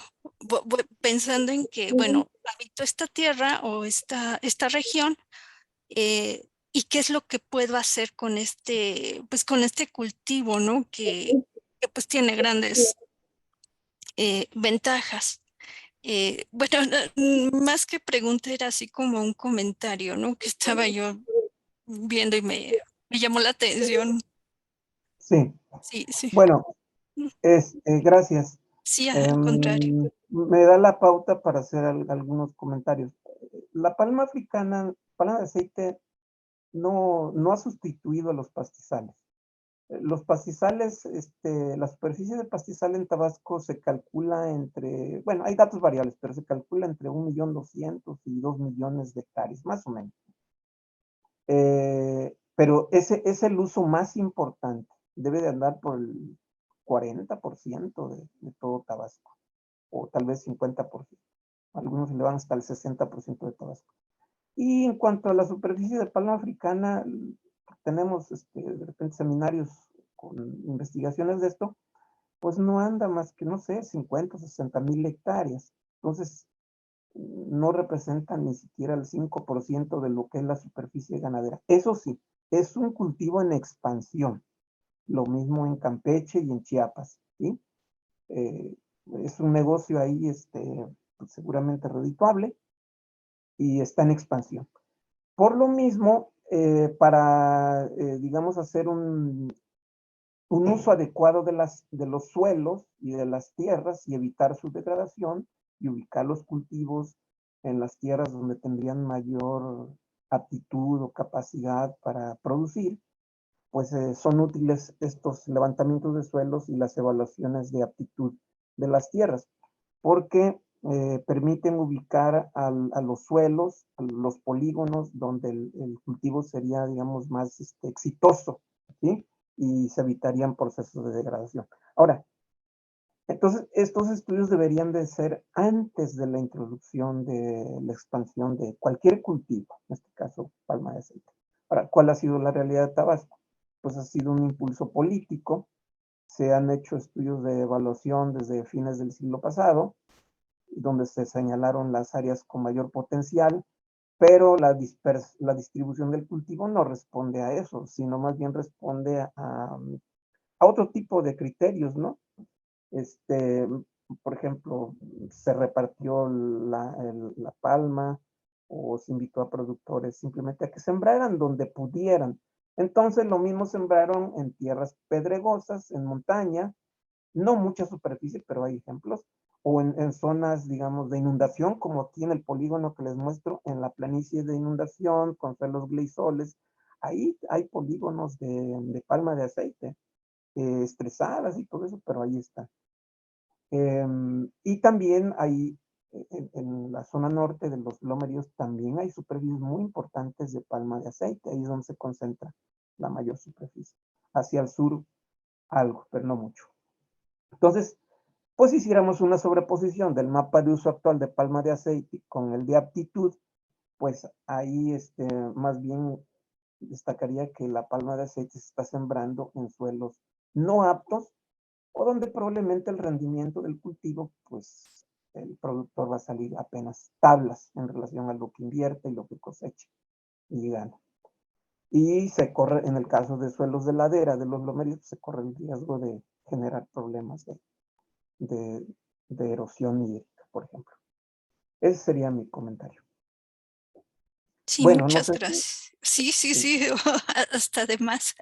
Pensando en que, bueno, habito esta tierra o esta región, y qué es lo que puedo hacer con pues con este cultivo, ¿no? Que que pues tiene grandes ventajas. Bueno, más que pregunta era así como un comentario, ¿no? Que estaba yo viendo y me llamó la atención. Sí, Sí, sí. bueno, gracias. Sí, al contrario. Me da la pauta para hacer algunos comentarios. La palma africana, palma de aceite, no ha sustituido a los pastizales. Los pastizales, la superficie de pastizal en Tabasco se calcula entre, bueno, hay datos variables, pero se calcula entre 1.200.000 y 2 millones de hectáreas, más o menos. Pero ese es el uso más importante. Debe de andar por el 40% de todo Tabasco, o tal vez 50%. Algunos le van hasta el 60% de Tabasco. Y en cuanto a la superficie de palma africana, tenemos de repente seminarios con investigaciones de esto, pues no anda más que, no sé, 50 o 60.000 hectáreas. Entonces, no representa ni siquiera el 5% de lo que es la superficie ganadera. Eso sí, es un cultivo en expansión. Lo mismo en Campeche y en Chiapas, ¿sí? Es un negocio ahí, pues seguramente redituable y está en expansión. Por lo mismo, para, digamos, hacer un uso adecuado de los suelos y de las tierras y evitar su degradación y ubicar los cultivos en las tierras donde tendrían mayor aptitud o capacidad para producir, pues son útiles estos levantamientos de suelos y las evaluaciones de aptitud de las tierras, porque permiten ubicar a los suelos, a los polígonos donde el cultivo sería, digamos, más exitoso, ¿sí? Y se evitarían procesos de degradación. Ahora, entonces, estos estudios deberían de ser antes de la introducción de la expansión de cualquier cultivo, en este caso, palma de aceite. Ahora, ¿cuál ha sido la realidad de Tabasco? Pues ha sido un impulso político. Se han hecho estudios de evaluación desde fines del siglo pasado, donde se señalaron las áreas con mayor potencial, pero la distribución del cultivo no responde a eso, sino más bien responde a otro tipo de criterios, ¿no? Por ejemplo, se repartió la palma o se invitó a productores simplemente a que sembraran donde pudieran. Entonces, lo mismo sembraron en tierras pedregosas, en montaña, no mucha superficie, pero hay ejemplos, o en zonas, digamos, de inundación, como aquí en el polígono que les muestro, en la planicie de inundación, con suelos gleisoles, ahí hay polígonos de palma de aceite, estresadas y todo eso, pero ahí está. Y también hay, en la zona norte de los lomerios, también hay superficies muy importantes de palma de aceite, ahí es donde se concentra la mayor superficie. Hacia el sur, algo, pero no mucho. Entonces, pues hiciéramos una sobreposición del mapa de uso actual de palma de aceite con el de aptitud, pues ahí más bien destacaría que la palma de aceite se está sembrando en suelos no aptos o donde probablemente el rendimiento del cultivo, pues el productor va a salir apenas tablas en relación a lo que invierte y lo que cosecha y gana. Y se corre, en el caso de suelos de ladera, de los lomerios, se corre el riesgo de generar problemas de erosión hídrica, por ejemplo. Ese sería mi comentario. Sí, Bueno, no muchas sé si, gracias. Sí, sí, sí, sí, hasta de más.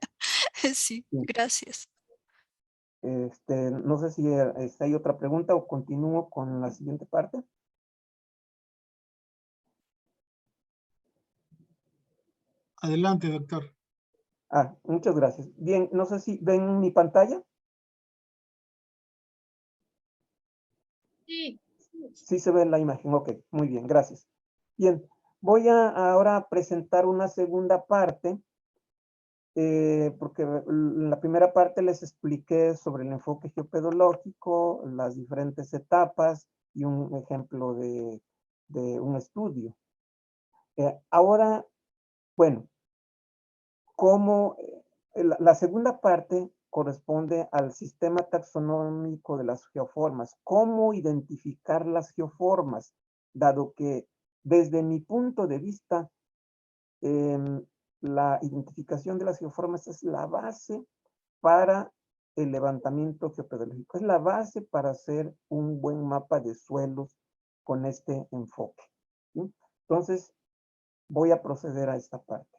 Sí, sí. gracias. No sé si hay otra pregunta o continúo con la siguiente parte. Adelante, doctor. Muchas gracias. Bien, no sé si ven mi pantalla. Sí, Sí se ve la imagen, ok, muy bien, gracias. Bien, voy ahora a presentar una segunda parte, porque en la primera parte les expliqué sobre el enfoque geopedológico, las diferentes etapas y un ejemplo de un estudio. Ahora, bueno, la segunda parte corresponde al sistema taxonómico de las geoformas. ¿Cómo identificar las geoformas? Dado que desde mi punto de vista, la identificación de las geoformas es la base para el levantamiento geopedológico. Es la base para hacer un buen mapa de suelos con este enfoque, ¿sí? Entonces, voy a proceder a esta parte.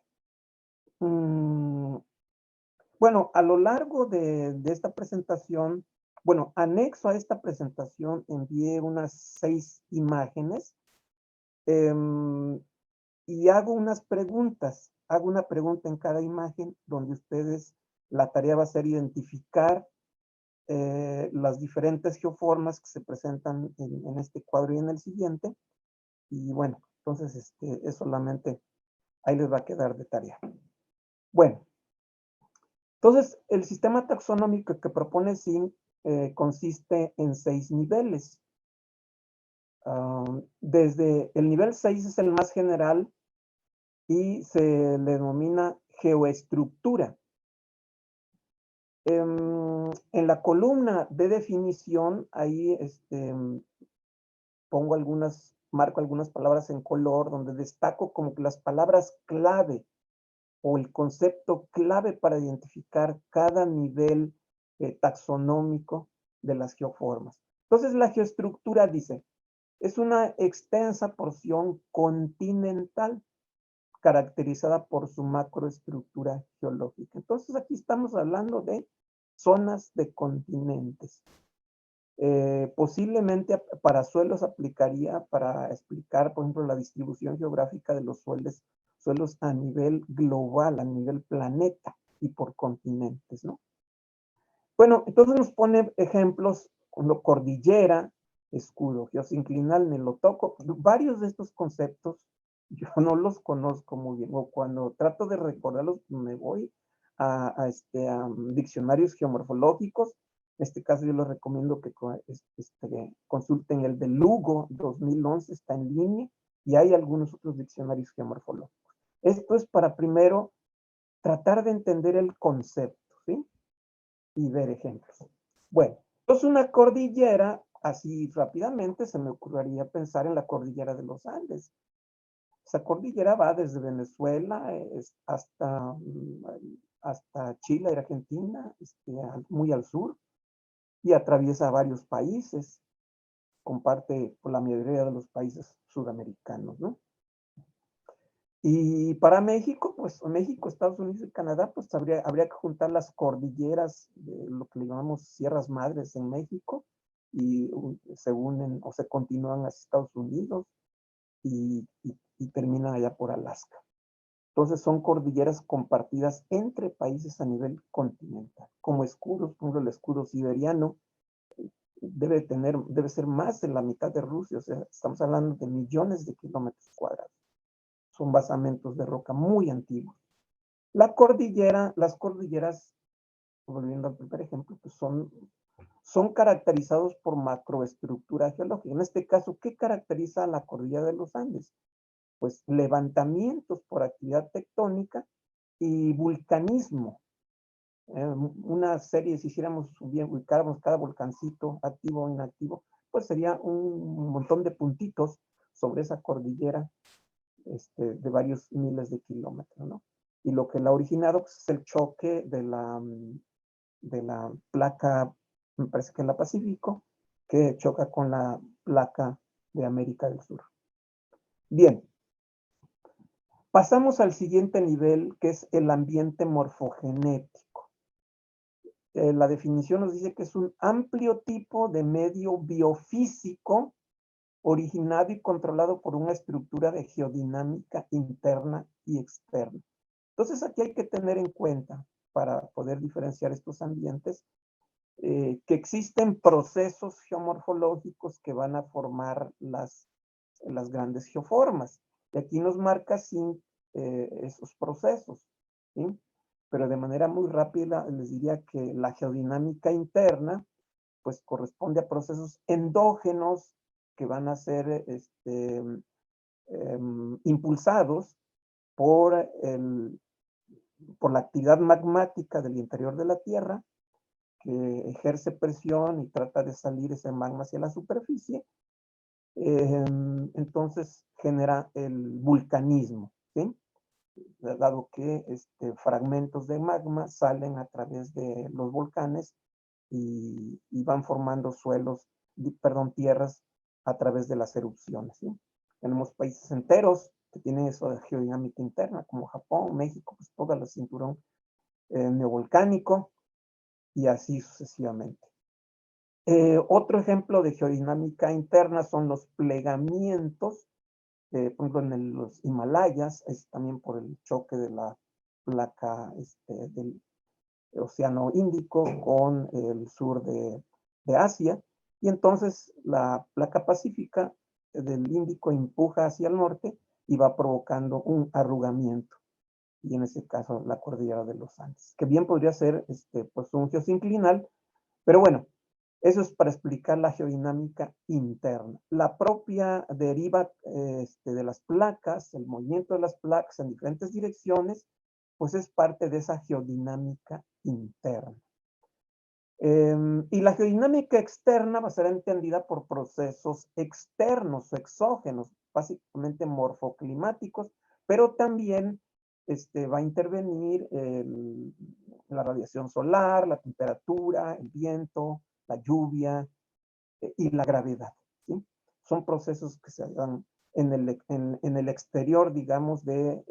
Bueno, a lo largo de esta presentación, bueno, anexo a esta presentación envié unas 6 imágenes y hago unas preguntas. Hago una pregunta en cada imagen donde ustedes, la tarea va a ser identificar las diferentes geoformas que se presentan en este cuadro y en el siguiente. Y bueno, entonces es solamente, ahí les va a quedar de tarea. Bueno, entonces el sistema taxonómico que propone SIN consiste en 6 niveles. Desde el nivel 6 es el más general y se le denomina geoestructura. En la columna de definición, ahí marco algunas palabras en color, donde destaco como que las palabras clave o el concepto clave para identificar cada nivel taxonómico de las geoformas. Entonces, la geoestructura dice, es una extensa porción continental caracterizada por su macroestructura geológica. Entonces, aquí estamos hablando de zonas de continentes. Posiblemente para suelos aplicaría para explicar, por ejemplo, la distribución geográfica de los suelos a nivel global, a nivel planeta y por continentes, ¿no? Bueno, entonces nos pone ejemplos como cordillera, escudo geosinclinal, nelotoco. Varios de estos conceptos yo no los conozco muy bien, o cuando trato de recordarlos me voy a diccionarios geomorfológicos. En este caso yo les recomiendo que consulten el de Lugo 2011, está en línea, y hay algunos otros diccionarios geomorfológicos. Esto es para primero tratar de entender el concepto, ¿sí? Y ver ejemplos. Bueno, entonces una cordillera, así rápidamente se me ocurriría pensar en la cordillera de los Andes. Esa cordillera va desde Venezuela hasta Chile y Argentina, muy al sur, y atraviesa varios países, comparte con la mayoría de los países sudamericanos, ¿no? Y para México, pues México, Estados Unidos y Canadá, pues habría que juntar las cordilleras de lo que le llamamos Sierras Madres en México y se unen o se continúan hacia Estados Unidos y terminan allá por Alaska. Entonces son cordilleras compartidas entre países a nivel continental, como escudos. Por ejemplo, el escudo siberiano debe ser más de la mitad de Rusia, o sea, estamos hablando de millones de kilómetros cuadrados. Son basamentos de roca muy antiguos. Las cordilleras, volviendo al primer ejemplo, pues son caracterizados por macroestructura geológica. En este caso, ¿qué caracteriza a la cordillera de los Andes? Pues levantamientos por actividad tectónica y vulcanismo. Una serie, si ubicáramos cada volcancito activo o inactivo, pues sería un montón de puntitos sobre esa cordillera de varios miles de kilómetros, ¿no? Y lo que la ha originado pues, es el choque de la placa, me parece que es la Pacífico, que choca con la placa de América del Sur. Bien. Pasamos al siguiente nivel, que es el ambiente morfogenético. La definición nos dice que es un amplio tipo de medio biofísico originado y controlado por una estructura de geodinámica interna y externa. Entonces, aquí hay que tener en cuenta, para poder diferenciar estos ambientes, que existen procesos geomorfológicos que van a formar las grandes geoformas. Y aquí nos marca esos procesos, ¿sí? Pero de manera muy rápida les diría que la geodinámica interna, pues corresponde a procesos endógenos que van a ser impulsados por la actividad magmática del interior de la Tierra, que ejerce presión y trata de salir ese magma hacia la superficie. Entonces genera el vulcanismo, ¿sí? Dado que fragmentos de magma salen a través de los volcanes y van formando suelos, perdón, tierras a través de las erupciones, ¿sí? Tenemos países enteros que tienen eso de geodinámica interna, como Japón, México, pues todo el cinturón neovolcánico y así sucesivamente. Otro ejemplo de geodinámica interna son los plegamientos, por ejemplo en los Himalayas, es también por el choque de la placa del Océano Índico con el sur de Asia, y entonces la placa pacífica del Índico empuja hacia el norte y va provocando un arrugamiento, y en ese caso la cordillera de los Andes, que bien podría ser pues un geosinclinal, pero bueno, eso es para explicar la geodinámica interna. La propia deriva de las placas, el movimiento de las placas en diferentes direcciones, pues es parte de esa geodinámica interna. Y la geodinámica externa va a ser entendida por procesos externos o exógenos, básicamente morfoclimáticos, pero también va a intervenir la radiación solar, la temperatura, el viento, la lluvia y la gravedad, ¿sí? Son procesos que se dan en el exterior, digamos, de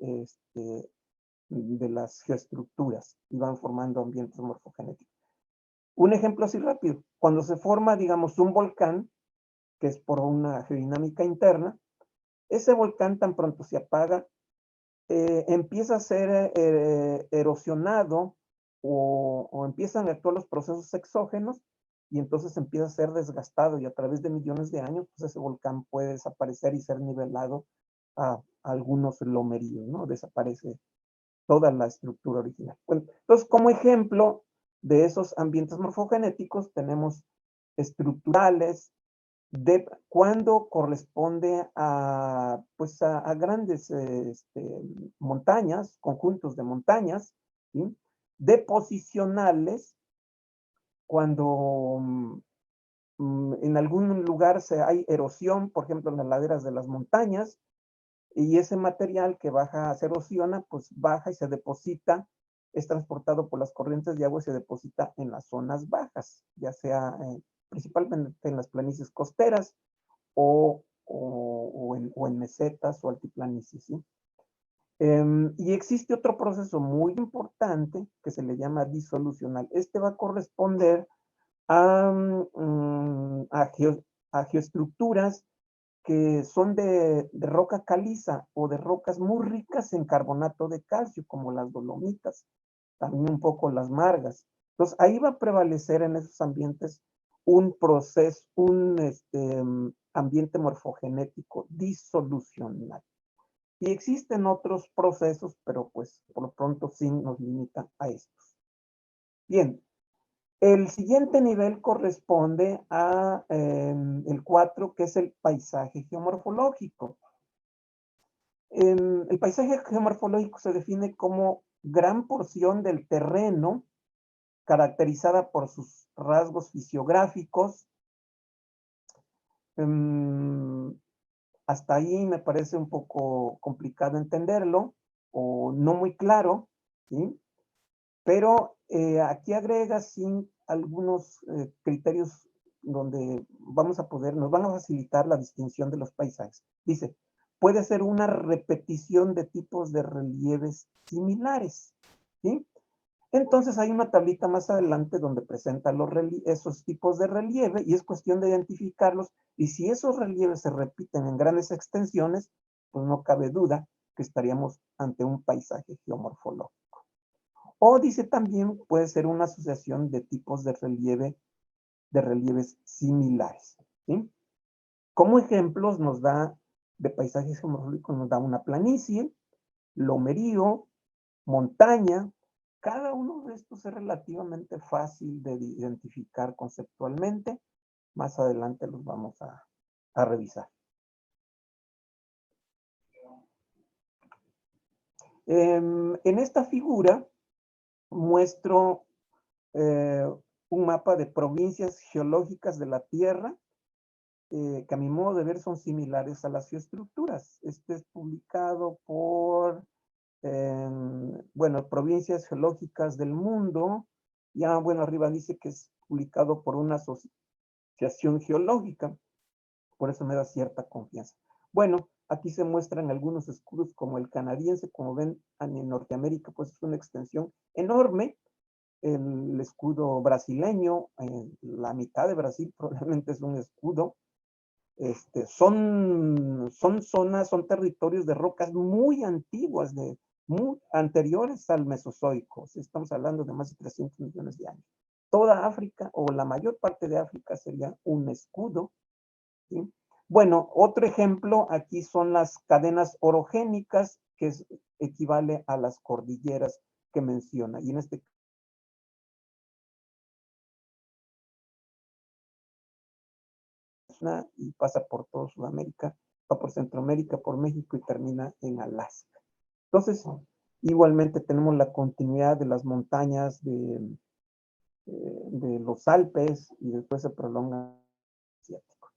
las geoestructuras y van formando ambientes morfogenéticos. Un ejemplo así rápido, cuando se forma, digamos, un volcán, que es por una geodinámica interna, ese volcán tan pronto se apaga, empieza a ser erosionado o empiezan a actuar los procesos exógenos y entonces empieza a ser desgastado y a través de millones de años, pues ese volcán puede desaparecer y ser nivelado a algunos lomeríos, ¿no? Desaparece toda la estructura original. Bueno, entonces, como ejemplo de esos ambientes morfogenéticos, tenemos estructurales, de cuando corresponde a, pues a grandes montañas, conjuntos de montañas, ¿sí? Deposicionales, cuando en algún lugar hay erosión, por ejemplo, en las laderas de las montañas, y ese material que baja, se erosiona, pues baja y se deposita, es transportado por las corrientes de agua y se deposita en las zonas bajas, ya sea principalmente en las planicies costeras o en mesetas o altiplanicies, ¿sí? Y existe otro proceso muy importante que se le llama disolucional. Este va a corresponder a, a geoestructuras que son de roca caliza o de rocas muy ricas en carbonato de calcio, como las dolomitas, también un poco las margas. Entonces, ahí va a prevalecer en esos ambientes un proceso, un ambiente morfogenético disolucional. Y existen otros procesos, pero pues por lo pronto sí nos limitan a estos. Bien, el siguiente nivel corresponde a el 4, que es el paisaje geomorfológico. El paisaje geomorfológico se define como gran porción del terreno caracterizada por sus rasgos fisiográficos. Hasta ahí me parece un poco complicado entenderlo o no muy claro, ¿sí? Pero aquí agrega sí algunos criterios donde nos van a facilitar la distinción de los paisajes. Dice, puede ser una repetición de tipos de relieves similares, ¿sí? Entonces hay una tablita más adelante donde presenta esos tipos de relieve y es cuestión de identificarlos, y si esos relieves se repiten en grandes extensiones, pues no cabe duda que estaríamos ante un paisaje geomorfológico. O dice también puede ser una asociación de tipos de relieves similares, ¿sí? Como ejemplos de paisajes geomorfológicos nos da una planicie, lomerío, montaña. Cada uno de estos es relativamente fácil de identificar conceptualmente. Más adelante los vamos a revisar. En esta figura muestro un mapa de provincias geológicas de la Tierra, que a mi modo de ver son similares a las geoestructuras. Este es publicado por, bueno, Provincias Geológicas del Mundo. Ya, bueno, arriba dice que es publicado por una asociación geológica, por eso me da cierta confianza. Bueno, aquí se muestran algunos escudos como el canadiense, como ven en Norteamérica, pues es una extensión enorme. El escudo brasileño, la mitad de Brasil probablemente es un escudo. Son zonas, son territorios de rocas muy antiguas, muy anteriores al Mesozoico. Estamos hablando de más de 300 millones de años. Toda África, o la mayor parte de África, sería un escudo, ¿sí? Bueno, otro ejemplo aquí son las cadenas orogénicas, que equivale a las cordilleras que menciona. Y en este y pasa por todo Sudamérica, va por Centroamérica, por México y termina en Alaska. Entonces, igualmente tenemos la continuidad de las montañas de los Alpes y después se prolonga asiático.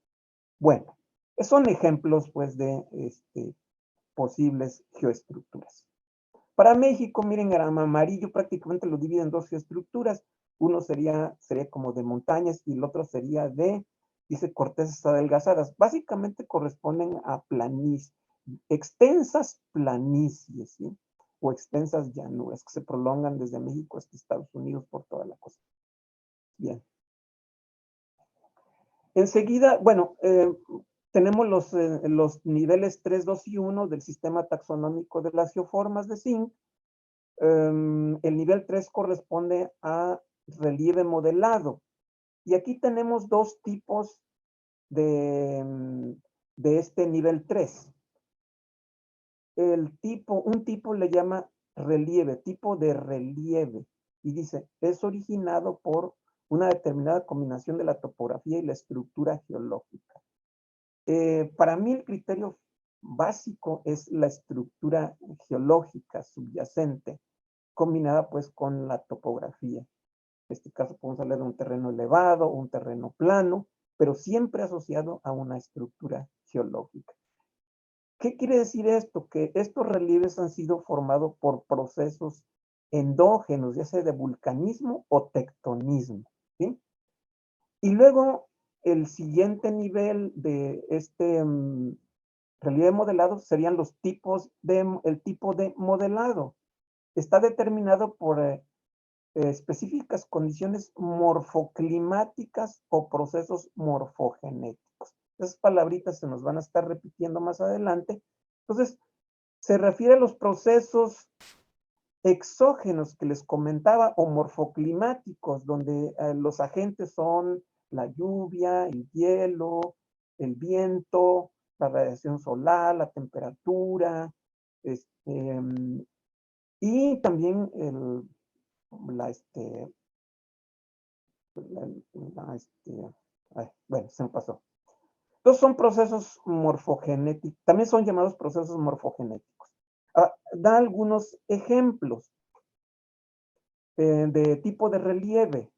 Bueno, son ejemplos pues de posibles geoestructuras. Para México, miren, el amarillo prácticamente lo divide en dos geoestructuras. Uno sería como de montañas y el otro sería de, dice, cortezas adelgazadas. Básicamente corresponden a planicies, extensas planicies, ¿sí? O extensas llanuras que se prolongan desde México hasta Estados Unidos por toda la costa. Bien. Enseguida, bueno, tenemos los niveles 3, 2 y 1 del sistema taxonómico de las geoformas de zinc. El nivel 3 corresponde a relieve modelado. Y aquí tenemos dos tipos de este nivel 3. Un tipo le llama relieve, tipo de relieve. Y dice, es originado por una determinada combinación de la topografía y la estructura geológica. Para mí el criterio básico es la estructura geológica subyacente, combinada pues con la topografía. En este caso podemos hablar de un terreno elevado, un terreno plano, pero siempre asociado a una estructura geológica. ¿Qué quiere decir esto? Que estos relieves han sido formados por procesos endógenos, ya sea de vulcanismo o tectonismo, ¿sí? Y luego el siguiente nivel de relieve modelado serían el tipo de modelado. Está determinado por específicas condiciones morfoclimáticas o procesos morfogenéticos. Esas palabritas se nos van a estar repitiendo más adelante. Entonces, se refiere a los procesos exógenos que les comentaba o morfoclimáticos, donde los agentes son la lluvia, el hielo, el viento, la radiación solar, la temperatura, y también bueno, se me pasó. Entonces son procesos morfogenéticos, también son llamados procesos morfogenéticos. Da algunos ejemplos de tipo de relieve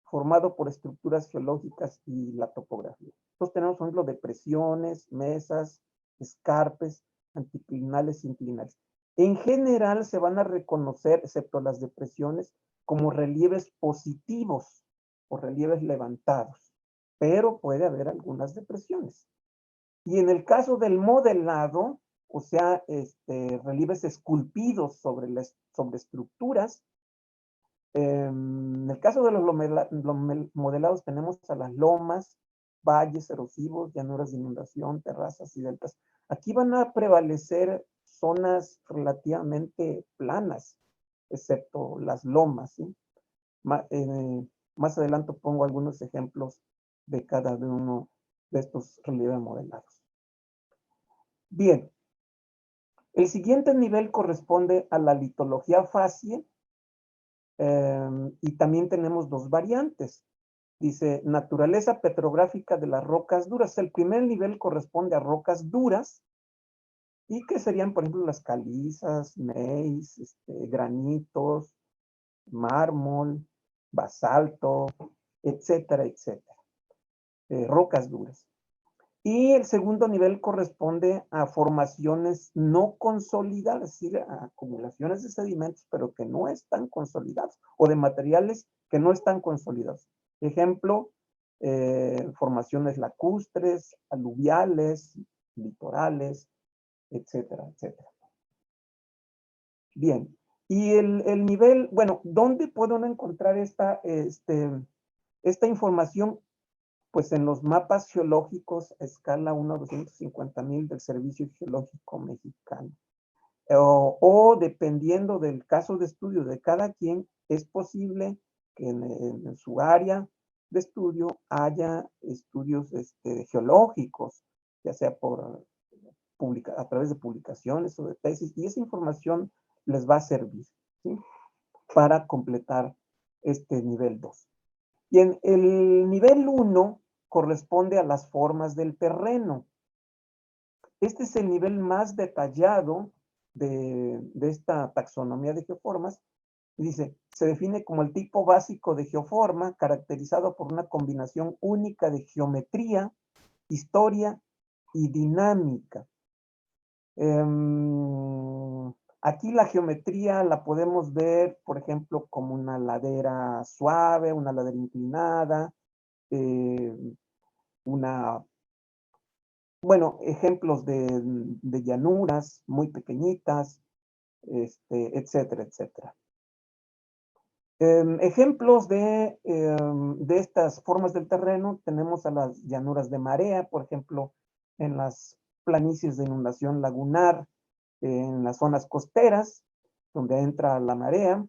formado por estructuras geológicas y la topografía. Entonces tenemos, por ejemplo, depresiones, mesas, escarpes, anticlinales y inclinales. En general se van a reconocer, excepto las depresiones, como relieves positivos o relieves levantados, pero puede haber algunas depresiones. Y en el caso del modelado, o sea, relieves esculpidos sobre estructuras, en el caso de los modelados tenemos a las lomas, valles erosivos, llanuras de inundación, terrazas y deltas. Aquí van a prevalecer zonas relativamente planas, excepto las lomas, ¿sí? Más adelante pongo algunos ejemplos de cada uno de estos relieves modelados. Bien, el siguiente nivel corresponde a la litología facie, y también tenemos dos variantes. Dice, naturaleza petrográfica de las rocas duras. El primer nivel corresponde a rocas duras, y que serían, por ejemplo, las calizas, gneiss, granitos, mármol, basalto, etcétera, etcétera. Rocas duras. Y el segundo nivel corresponde a formaciones no consolidadas, es decir, a acumulaciones de sedimentos, pero que no están consolidados, o de materiales que no están consolidados. Ejemplo, formaciones lacustres, aluviales, litorales, etcétera, etcétera. Bien, y el nivel, bueno, ¿dónde pueden encontrar esta información? Pues en los mapas geológicos a escala 1 a 250,000 del Servicio Geológico Mexicano. O dependiendo del caso de estudio de cada quien, es posible que en su área de estudio haya estudios geológicos, ya sea a través de publicaciones o de tesis, y esa información les va a servir, ¿sí?, para completar este nivel 2. Y en el nivel 1 corresponde a las formas del terreno. Este es el nivel más detallado de esta taxonomía de geoformas. Dice, se define como el tipo básico de geoforma caracterizado por una combinación única de geometría, historia y dinámica. Aquí la geometría la podemos ver, por ejemplo, como una ladera suave, una ladera inclinada, ejemplos de llanuras muy pequeñitas, etcétera, etcétera. Ejemplos de estas formas del terreno, tenemos a las llanuras de marea, por ejemplo, en las planicies de inundación lagunar, en las zonas costeras, donde entra la marea,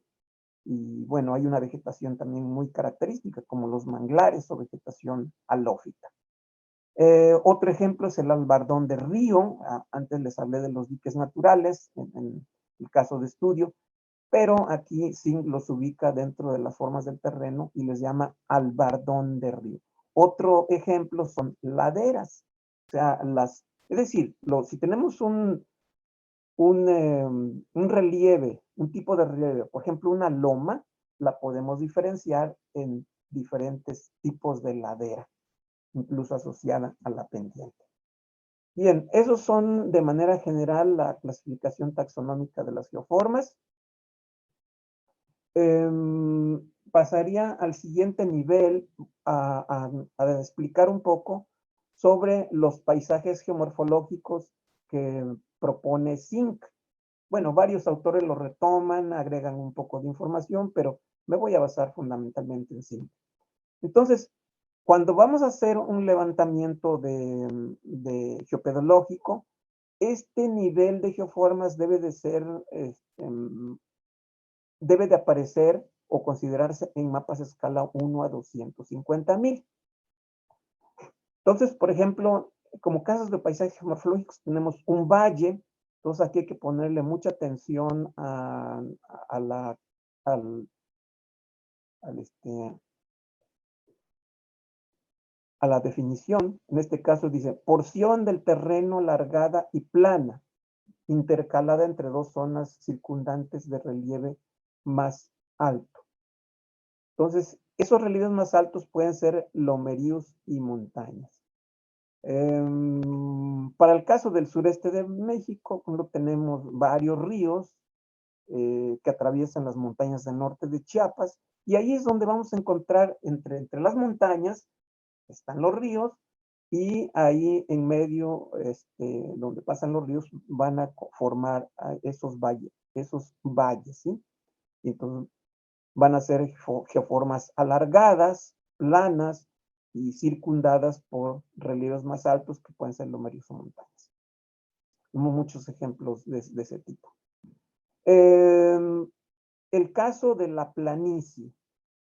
y bueno, hay una vegetación también muy característica, como los manglares o vegetación halófita. Otro ejemplo es el albardón de río. Antes les hablé de los diques naturales, en el caso de estudio, pero aquí sí los ubica dentro de las formas del terreno y les llama albardón de río. Otro ejemplo son laderas. O sea, es decir, si tenemos un relieve, un tipo de relieve, por ejemplo, una loma, la podemos diferenciar en diferentes tipos de ladera, incluso asociada a la pendiente. Bien, esos son de manera general la clasificación taxonómica de las geoformas. Pasaría al siguiente nivel a explicar un poco sobre los paisajes geomorfológicos que propone Zinc. Bueno, varios autores lo retoman, agregan un poco de información, pero me voy a basar fundamentalmente en Zinc. Entonces, cuando vamos a hacer un levantamiento de geopedológico, este nivel de geoformas debe de ser, debe de aparecer o considerarse en mapas a escala 1 a 250,000. Entonces, por ejemplo, como casos de paisajes geomorfológicos tenemos un valle. Entonces aquí hay que ponerle mucha atención a la definición. En este caso dice, porción del terreno largada y plana, intercalada entre dos zonas circundantes de relieve más alto. Entonces, esos relieves más altos pueden ser lomeríos y montañas. Para el caso del sureste de México, tenemos varios ríos que atraviesan las montañas del norte de Chiapas, y ahí es donde vamos a encontrar entre las montañas están los ríos, y ahí en medio, donde pasan los ríos, van a formar esos valles, ¿sí? Y entonces van a ser geoformas alargadas, planas y circundadas por relieves más altos que pueden ser lomeríos o montañas. Tenemos muchos ejemplos de ese tipo. El caso de la planicie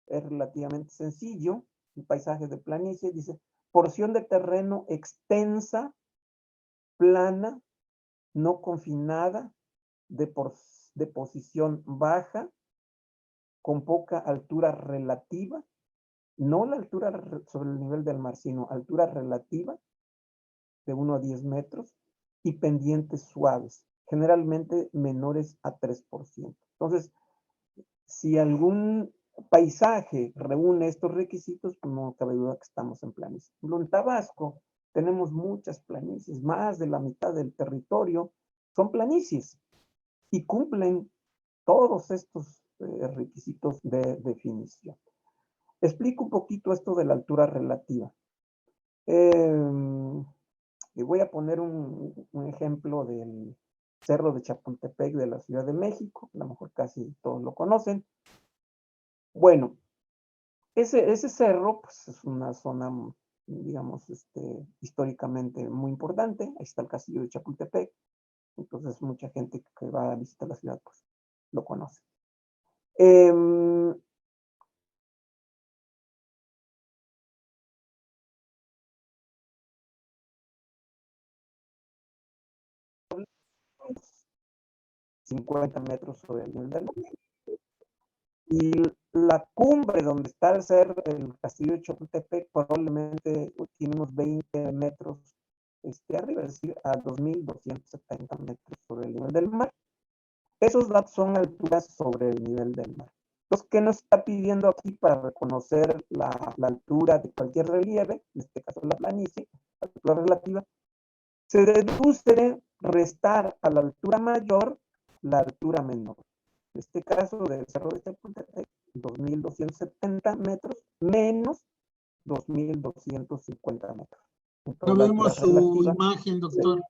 es relativamente sencillo. El paisaje de planicie dice, porción de terreno extensa, plana, no confinada, de posición baja, con poca altura relativa, no la altura sobre el nivel del mar, sino altura relativa de 1 a 10 metros, y pendientes suaves, generalmente menores a 3%. Entonces, si algún paisaje reúne estos requisitos, pues no cabe duda que estamos en planicie. En Tabasco tenemos muchas planicies, más de la mitad del territorio son planicies y cumplen todos estos requisitos de definición. Explico un poquito esto de la altura relativa. Y voy a poner un ejemplo del Cerro de Chapultepec de la Ciudad de México, a lo mejor casi todos lo conocen. Bueno, ese cerro pues, es una zona, digamos, históricamente muy importante. Ahí está el castillo de Chapultepec. Entonces, mucha gente que va a visitar la ciudad, pues, lo conoce. Em, 50 metros sobre el nivel del mar. Y la cumbre donde está el castillo de Chapultepec probablemente tiene unos 20 metros arriba, es decir, a 2.270 metros sobre el nivel del mar. Esos datos son alturas sobre el nivel del mar. Entonces, ¿qué nos está pidiendo aquí para reconocer la altura de cualquier relieve? En este caso la planicie, la altura relativa. Se deduce de restar a la altura mayor la altura menor. En este caso del Cerro de Chapultepec, 2.270 metros menos 2.250 metros. No Entonces, la altura vemos su relativa. imagen, doctor.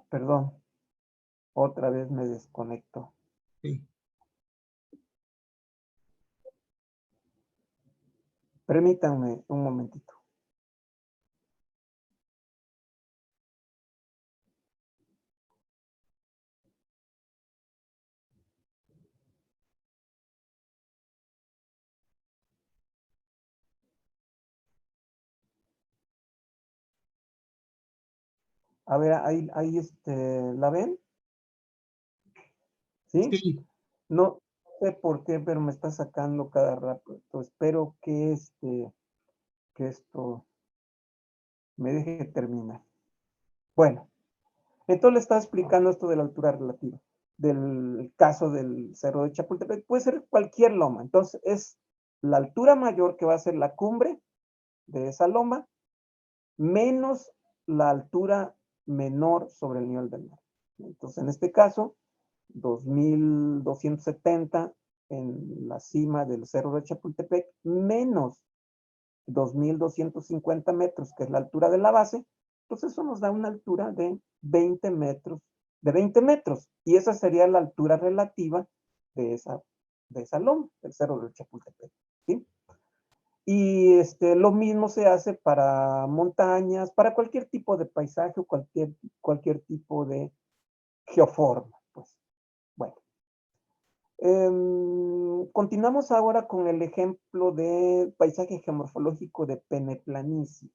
Perdón. Otra vez me desconecto. Sí. Permítanme un momentito. A ver, ahí ¿la ven? ¿Sí? Sí, No sé por qué, pero me está sacando cada rato. Entonces, espero que que esto me deje terminar. Bueno, entonces le estaba explicando esto de la altura relativa, del caso del Cerro de Chapultepec. Puede ser cualquier loma. Entonces, es la altura mayor que va a ser la cumbre de esa loma, menos la altura menor sobre el nivel del mar. Entonces, en este caso, 2.270 en la cima del Cerro de Chapultepec, menos 2.250 metros, que es la altura de la base. Entonces, eso nos da una altura de 20 metros, y esa sería la altura relativa de esa loma, del Cerro de Chapultepec, ¿sí? Y lo mismo se hace para montañas, para cualquier tipo de paisaje o cualquier tipo de geoforma, pues. Bueno. Continuamos ahora con el ejemplo de paisaje geomorfológico de peneplanicie.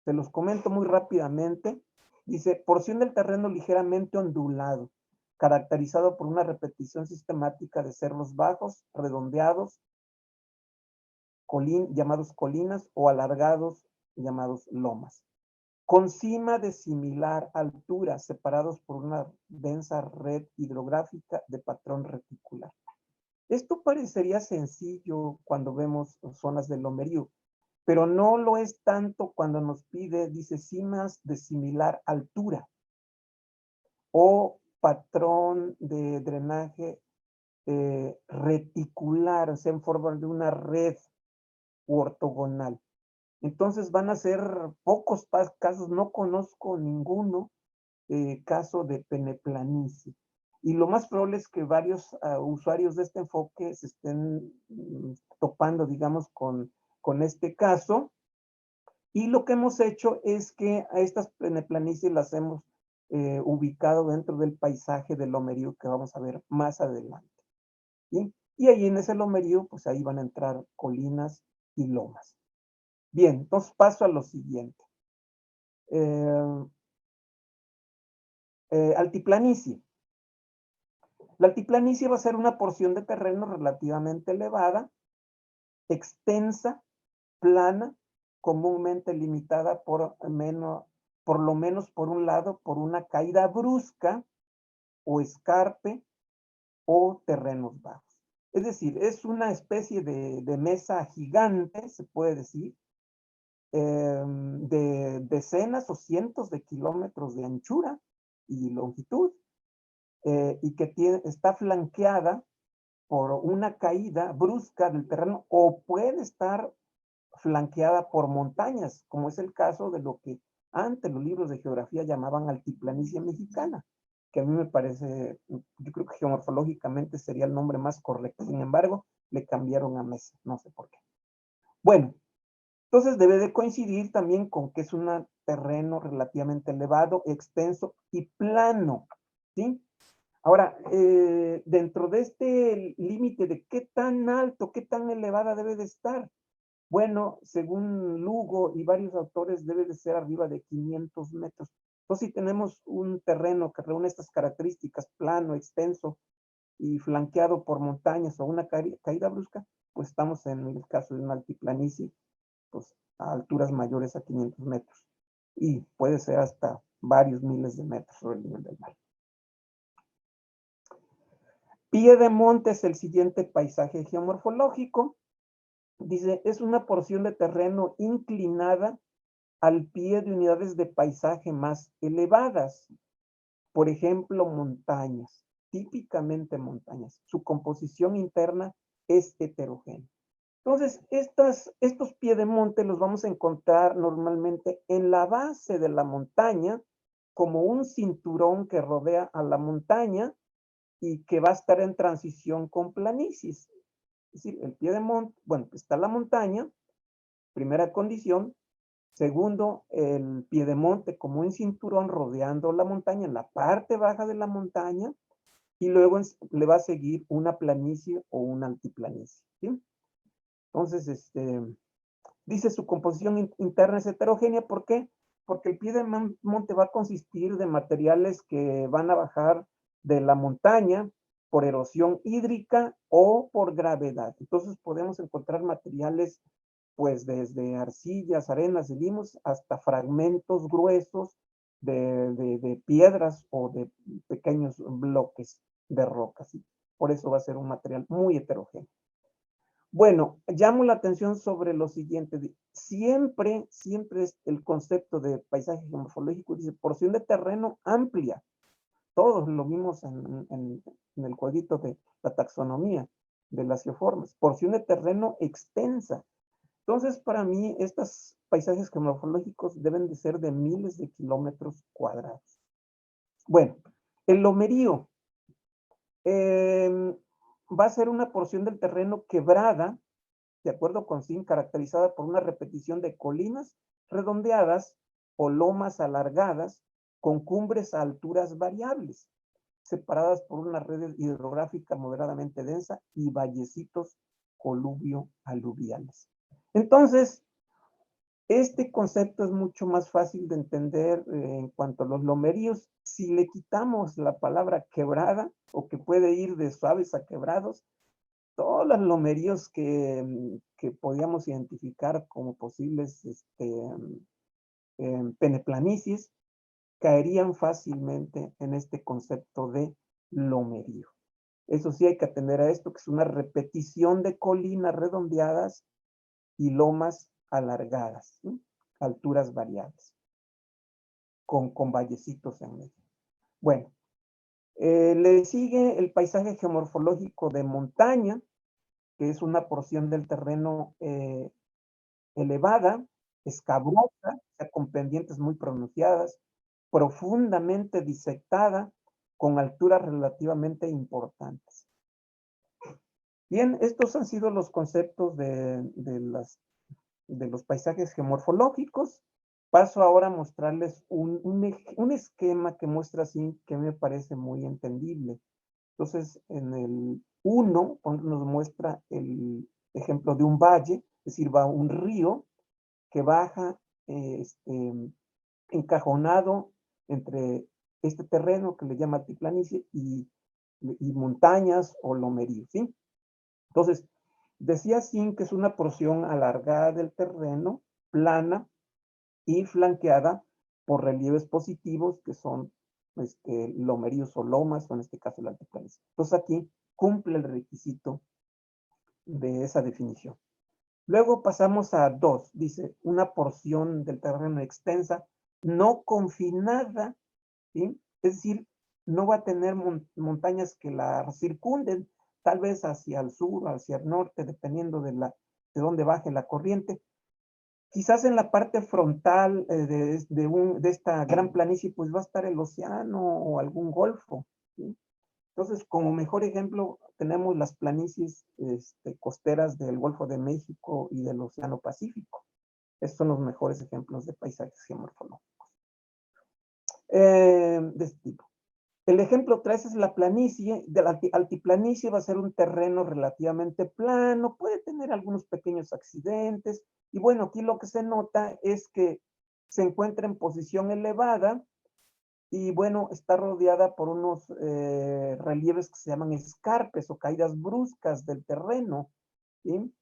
Se los comento muy rápidamente. Dice, porción del terreno ligeramente ondulado, caracterizado por una repetición sistemática de cerros bajos, redondeados, llamados colinas, o alargados, llamados lomas, con cima de similar altura, separados por una densa red hidrográfica de patrón reticular. Esto parecería sencillo cuando vemos zonas del lomerío, pero no lo es tanto cuando nos pide, dice, cimas de similar altura o patrón de drenaje reticular, o sea, en forma de una red u ortogonal. Entonces van a ser pocos casos, no conozco ninguno caso de peneplanicie. Y lo más probable es que varios usuarios de este enfoque se estén topando, digamos, con este caso. Y lo que hemos hecho es que a estas peneplanicies las hemos ubicado dentro del paisaje del lomerío que vamos a ver más adelante. ¿Sí? Y ahí en ese lomerío, pues ahí van a entrar colinas y lomas. Bien, entonces paso a lo siguiente. Altiplanicie. La altiplanicie va a ser una porción de terreno relativamente elevada, extensa, plana, comúnmente limitada por lo menos por un lado, por una caída brusca o escarpe o terrenos bajos. Es decir, es una especie de mesa gigante, se puede decir, de decenas o cientos de kilómetros de anchura y longitud, y que está flanqueada por una caída brusca del terreno o puede estar flanqueada por montañas, como es el caso de lo que antes los libros de geografía llamaban altiplanicie mexicana, que a mí me parece, yo creo que geomorfológicamente sería el nombre más correcto. Sin embargo, le cambiaron a mesa, no sé por qué. Bueno, entonces debe de coincidir también con que es un terreno relativamente elevado, extenso y plano, ¿sí? Ahora, dentro de este límite de qué tan alto, qué tan elevada debe de estar, bueno, según Lugo y varios autores, debe de ser arriba de 500 metros. Entonces, si tenemos un terreno que reúne estas características, plano, extenso y flanqueado por montañas o una caída brusca, pues estamos en el caso de una altiplanicie, pues a alturas mayores a 500 metros. Y puede ser hasta varios miles de metros sobre el nivel del mar. Piedemonte es el siguiente paisaje geomorfológico. Dice, es una porción de terreno inclinada al pie de unidades de paisaje más elevadas. Por ejemplo, montañas, típicamente montañas. Su composición interna es heterogénea. Entonces, estos piedemonte los vamos a encontrar normalmente en la base de la montaña, como un cinturón que rodea a la montaña y que va a estar en transición con planicies. Es decir, el piedemonte, bueno, está la montaña, primera condición. Segundo, el piedemonte como un cinturón rodeando la montaña, en la parte baja de la montaña, y luego le va a seguir una planicie o una altiplanicie, ¿sí? Entonces, dice su composición interna es heterogénea. ¿Por qué? Porque el piedemonte va a consistir de materiales que van a bajar de la montaña por erosión hídrica o por gravedad. Entonces podemos encontrar materiales pues desde arcillas, arenas y limos hasta fragmentos gruesos de piedras o de pequeños bloques de rocas. Por eso va a ser un material muy heterogéneo. Bueno, llamo la atención sobre lo siguiente. Siempre es el concepto de paisaje geomorfológico, dice porción de terreno amplia. Todos lo vimos en el cuadrito de la taxonomía de las geoformas. Porción de terreno extensa. Entonces, para mí, estos paisajes geomorfológicos deben de ser de miles de kilómetros cuadrados. Bueno, el lomerío va a ser una porción del terreno quebrada, de acuerdo con Zinn, caracterizada por una repetición de colinas redondeadas o lomas alargadas con cumbres a alturas variables, separadas por una red hidrográfica moderadamente densa y vallecitos coluvio-aluviales. Entonces, este concepto es mucho más fácil de entender en cuanto a los lomeríos. Si le quitamos la palabra quebrada, o que puede ir de suaves a quebrados, todos los lomeríos que podíamos identificar como posibles peneplanicies caerían fácilmente en este concepto de lomerío. Eso sí, hay que atender a esto, que es una repetición de colinas redondeadas y lomas alargadas, ¿sí? Alturas variables, con vallecitos en medio. Bueno, le sigue el paisaje geomorfológico de montaña, que es una porción del terreno elevada, escabrosa, o sea, con pendientes muy pronunciadas, profundamente disectada, con alturas relativamente importantes. Bien, estos han sido los conceptos de los paisajes geomorfológicos. Paso ahora a mostrarles un esquema que muestra así, que me parece muy entendible. Entonces, en el 1 nos muestra el ejemplo de un valle, es decir, va un río que baja encajonado entre este terreno que le llama altiplanicie y montañas o lomeríos, ¿sí? Entonces, decía Zinn que es una porción alargada del terreno, plana y flanqueada por relieves positivos que son lomeríos o lomas, o en este caso la altiplanicie. Entonces aquí cumple el requisito de esa definición. Luego pasamos a 2, dice, una porción del terreno extensa, no confinada, ¿sí? Es decir, no va a tener montañas que la circunden, tal vez hacia el sur, hacia el norte, dependiendo de dónde baje la corriente. Quizás en la parte frontal de esta gran planicie, pues va a estar el océano o algún golfo, ¿sí? Entonces, como mejor ejemplo, tenemos las planicies costeras del Golfo de México y del Océano Pacífico. Estos son los mejores ejemplos de paisajes geomorfológicos de este tipo. El ejemplo 3 es la planicie. De la altiplanicie va a ser un terreno relativamente plano, puede tener algunos pequeños accidentes. Y bueno, aquí lo que se nota es que se encuentra en posición elevada y bueno, está rodeada por unos relieves que se llaman escarpes o caídas bruscas del terreno, ¿sí?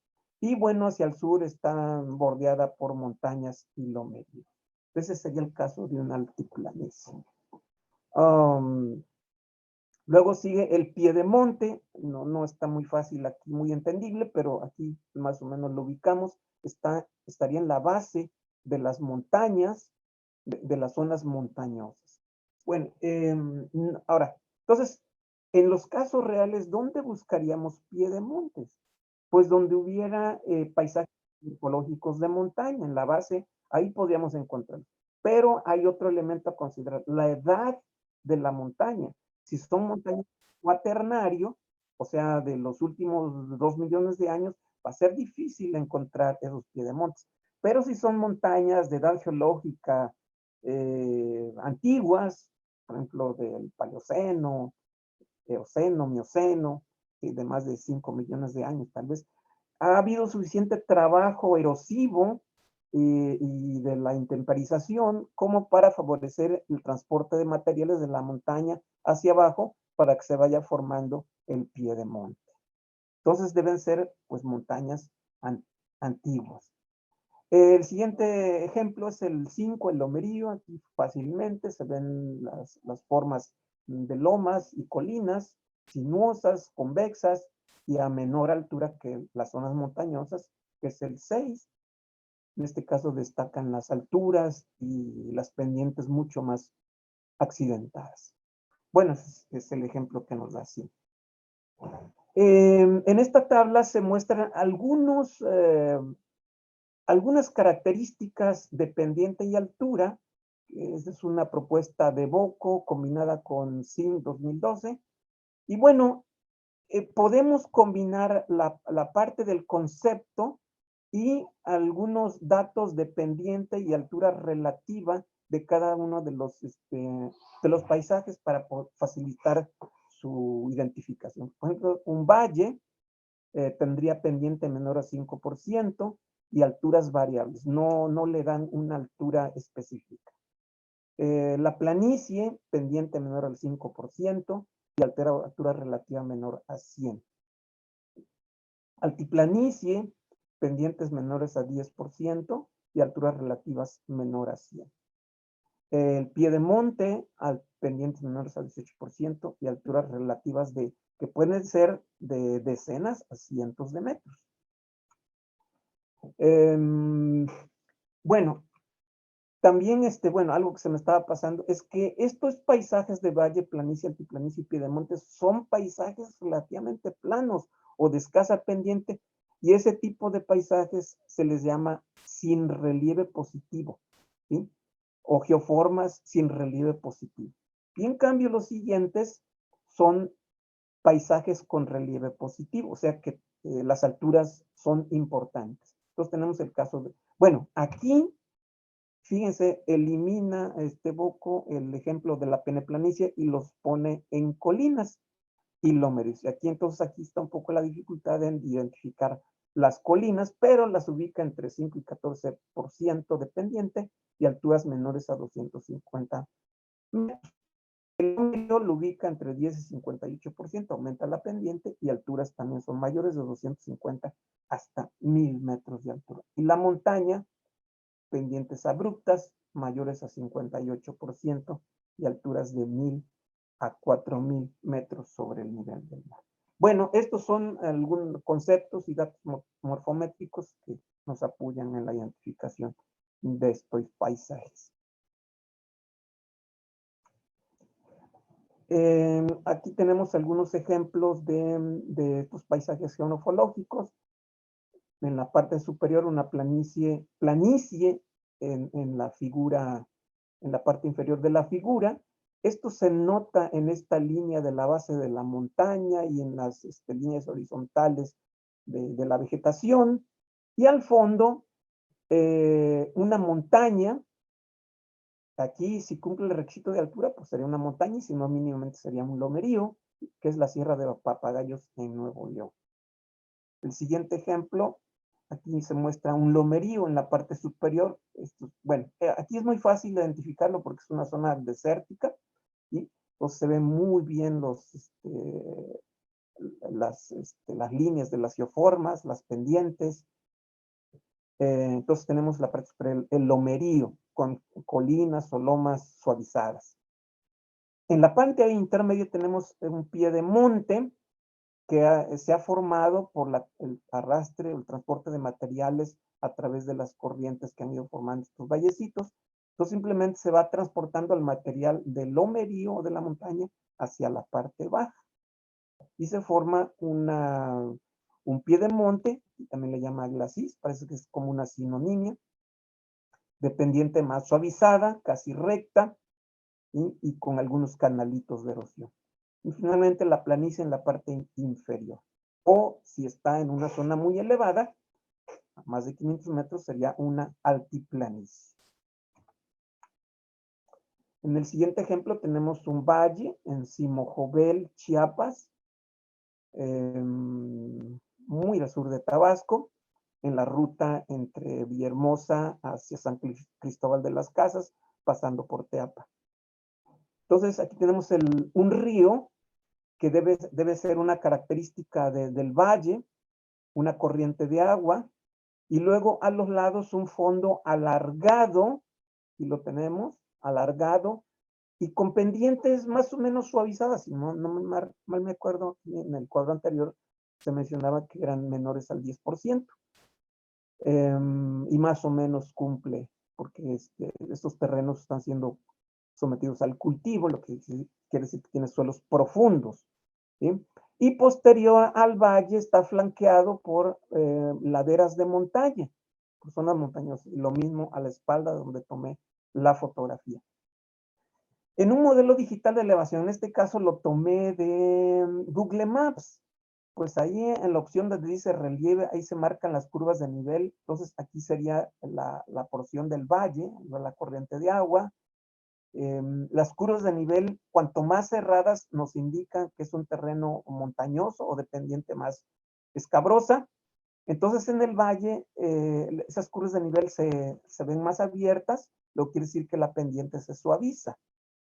Y bueno, hacia el sur está bordeada por montañas y lomeríos. Ese sería el caso de una altiplanicie. Luego sigue el piedemonte, no está muy fácil aquí, muy entendible, pero aquí más o menos lo ubicamos. Estaría en la base de las montañas, de las zonas montañosas. Bueno, ahora, entonces, en los casos reales, ¿dónde buscaríamos piedemontes? Pues donde hubiera paisajes ecológicos de montaña, en la base, ahí podríamos encontrar. Pero hay otro elemento a considerar, la edad de la montaña. Si son montañas cuaternario, o sea, de los últimos 2 millones de años, va a ser difícil encontrar esos piedemontes. Pero si son montañas de edad geológica antiguas, por ejemplo, del Paleoceno, Eoceno, Mioceno, de más de 5 millones de años tal vez, ha habido suficiente trabajo erosivo y de la intemperización como para favorecer el transporte de materiales de la montaña hacia abajo para que se vaya formando el piedemonte. Entonces deben ser pues montañas antiguas. El siguiente ejemplo es el 5, el lomerío. Aquí fácilmente se ven las formas de lomas y colinas sinuosas, convexas y a menor altura que las zonas montañosas, que es el 6. En este caso destacan las alturas y las pendientes mucho más accidentadas. Bueno, es el ejemplo que nos da así. En esta tabla se muestran algunas características de pendiente y altura. Esta es una propuesta de Boco combinada con SIN 2012. Y bueno, podemos combinar la parte del concepto y algunos datos de pendiente y altura relativa de cada uno de los paisajes para facilitar su identificación. Por ejemplo, un valle tendría pendiente menor a 5% y alturas variables. No le dan una altura específica. La planicie, pendiente menor al 5% y altura relativa menor a 100. Altiplanicie, pendientes menores a 10% y alturas relativas menor a 100. El piedemonte, pendientes menores al 18% y alturas relativas que pueden ser de decenas a cientos de metros. Bueno, también algo que se me estaba pasando es que estos paisajes de valle, planicie, altiplanicie y piedemontes son paisajes relativamente planos o de escasa pendiente, y ese tipo de paisajes se les llama sin relieve positivo, ¿sí? O geoformas sin relieve positivo. Y en cambio los siguientes son paisajes con relieve positivo, o sea que las alturas son importantes. Entonces tenemos el caso de, bueno, aquí, fíjense, elimina Boco el ejemplo de la peneplanicie y los pone en colinas y lomeríos. Aquí entonces aquí está un poco la dificultad en identificar las colinas, pero las ubica entre 5 y 14% de pendiente y alturas menores a 250 metros. El lomerío lo ubica entre 10 y 58%, aumenta la pendiente y alturas también son mayores de 250 hasta 1000 metros de altura. Y la montaña, pendientes abruptas, mayores a 58% y alturas de 1000 a 4000 metros sobre el nivel del mar. Bueno, estos son algunos conceptos y datos morfométricos que nos apoyan en la identificación de estos paisajes. Aquí tenemos algunos ejemplos de estos paisajes geomorfológicos. En la parte superior una planicie en la figura, en la parte inferior de la figura. Esto se nota en esta línea de la base de la montaña y en las líneas horizontales de la vegetación. Y al fondo, una montaña. Aquí, si cumple el requisito de altura, pues sería una montaña, y si no, mínimamente sería un lomerío, que es la Sierra de Papagayos en Nuevo León. El siguiente ejemplo, aquí se muestra un lomerío en la parte superior. Bueno, aquí es muy fácil identificarlo porque es una zona desértica, ¿sí? Entonces se ven muy bien las líneas de las geoformas, las pendientes. Entonces tenemos la parte superior, el lomerío, con colinas o lomas suavizadas. En la parte intermedia tenemos un pie de monte que se ha formado por el arrastre, el transporte de materiales a través de las corrientes que han ido formando estos vallecitos. Entonces simplemente se va transportando el material del lomerío o de la montaña hacia la parte baja. Y se forma un pie de monte, y también le llama glacis, parece que es como una sinonimia, de pendiente más suavizada, casi recta, y con algunos canalitos de erosión. Y finalmente la planicie en la parte inferior. O si está en una zona muy elevada, a más de 500 metros, sería una altiplanicie. En el siguiente ejemplo tenemos un valle en Simojovel, Chiapas, muy al sur de Tabasco, en la ruta entre Villahermosa hacia San Cristóbal de las Casas, pasando por Teapa. Entonces aquí tenemos un río que debe ser una característica del valle, una corriente de agua, y luego a los lados un fondo alargado, y lo tenemos, alargado, y con pendientes más o menos suavizadas. Si no mal me acuerdo, en el cuadro anterior se mencionaba que eran menores al 10%, y más o menos cumple, porque estos terrenos están siendo sometidos al cultivo, lo que quiere decir que tiene suelos profundos, ¿sí? Y posterior al valle está flanqueado por laderas de montaña, por zonas montañosas, y lo mismo a la espalda donde tomé la fotografía. En un modelo digital de elevación, en este caso lo tomé de Google Maps, pues ahí en la opción donde dice relieve, ahí se marcan las curvas de nivel. Entonces aquí sería la porción del valle, la corriente de agua. Las curvas de nivel, cuanto más cerradas, nos indican que es un terreno montañoso o de pendiente más escabrosa. Entonces en el valle, esas curvas de nivel se ven más abiertas, lo que quiere decir que la pendiente se suaviza,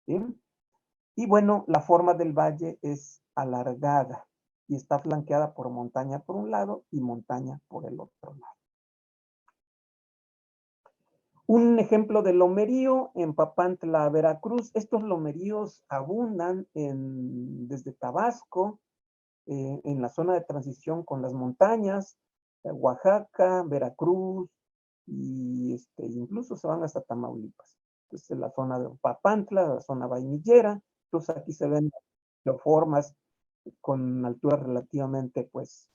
¿sí? Y bueno, la forma del valle es alargada y está flanqueada por montaña por un lado y montaña por el otro lado. Un ejemplo de lomerío en Papantla, Veracruz. Estos lomeríos abundan desde Tabasco, en la zona de transición con las montañas, Oaxaca, Veracruz, y incluso se van hasta Tamaulipas. Entonces, en la zona de Papantla, la zona vainillera. Entonces, aquí se ven geoformas con alturas relativamente, pues,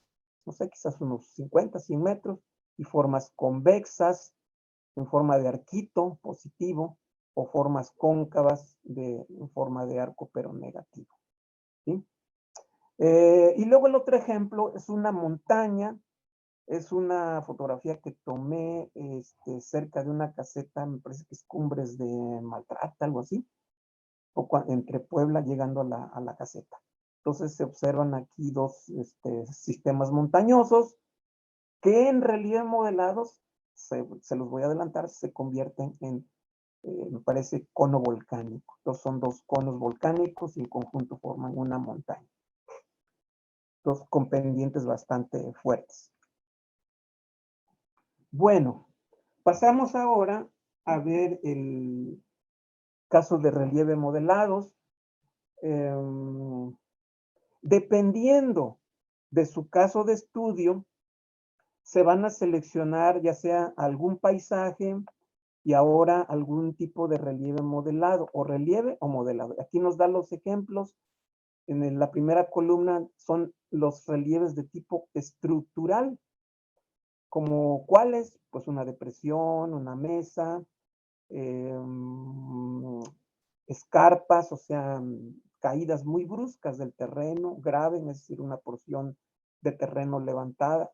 no sé, quizás unos 50, 100 metros, y formas convexas, en forma de arquito positivo, o formas cóncavas en forma de arco pero negativo, ¿sí? Y luego el otro ejemplo es una montaña, es una fotografía que tomé cerca de una caseta, me parece que es Cumbres de Maltrata, algo así, entre Puebla llegando a la caseta. Entonces se observan aquí dos sistemas montañosos que en relieve modelados, se los voy a adelantar, se convierten en, me parece, cono volcánico. Entonces son dos conos volcánicos y en conjunto forman una montaña. Entonces con pendientes bastante fuertes. Bueno, pasamos ahora a ver el caso de relieve modelados. Dependiendo de su caso de estudio, se van a seleccionar ya sea algún paisaje y ahora algún tipo de relieve modelado, o relieve o modelado. Aquí nos da los ejemplos. En la primera columna son los relieves de tipo estructural, como cuáles, pues una depresión, una mesa, escarpas, o sea, caídas muy bruscas del terreno, graven, es decir, una porción de terreno levantada.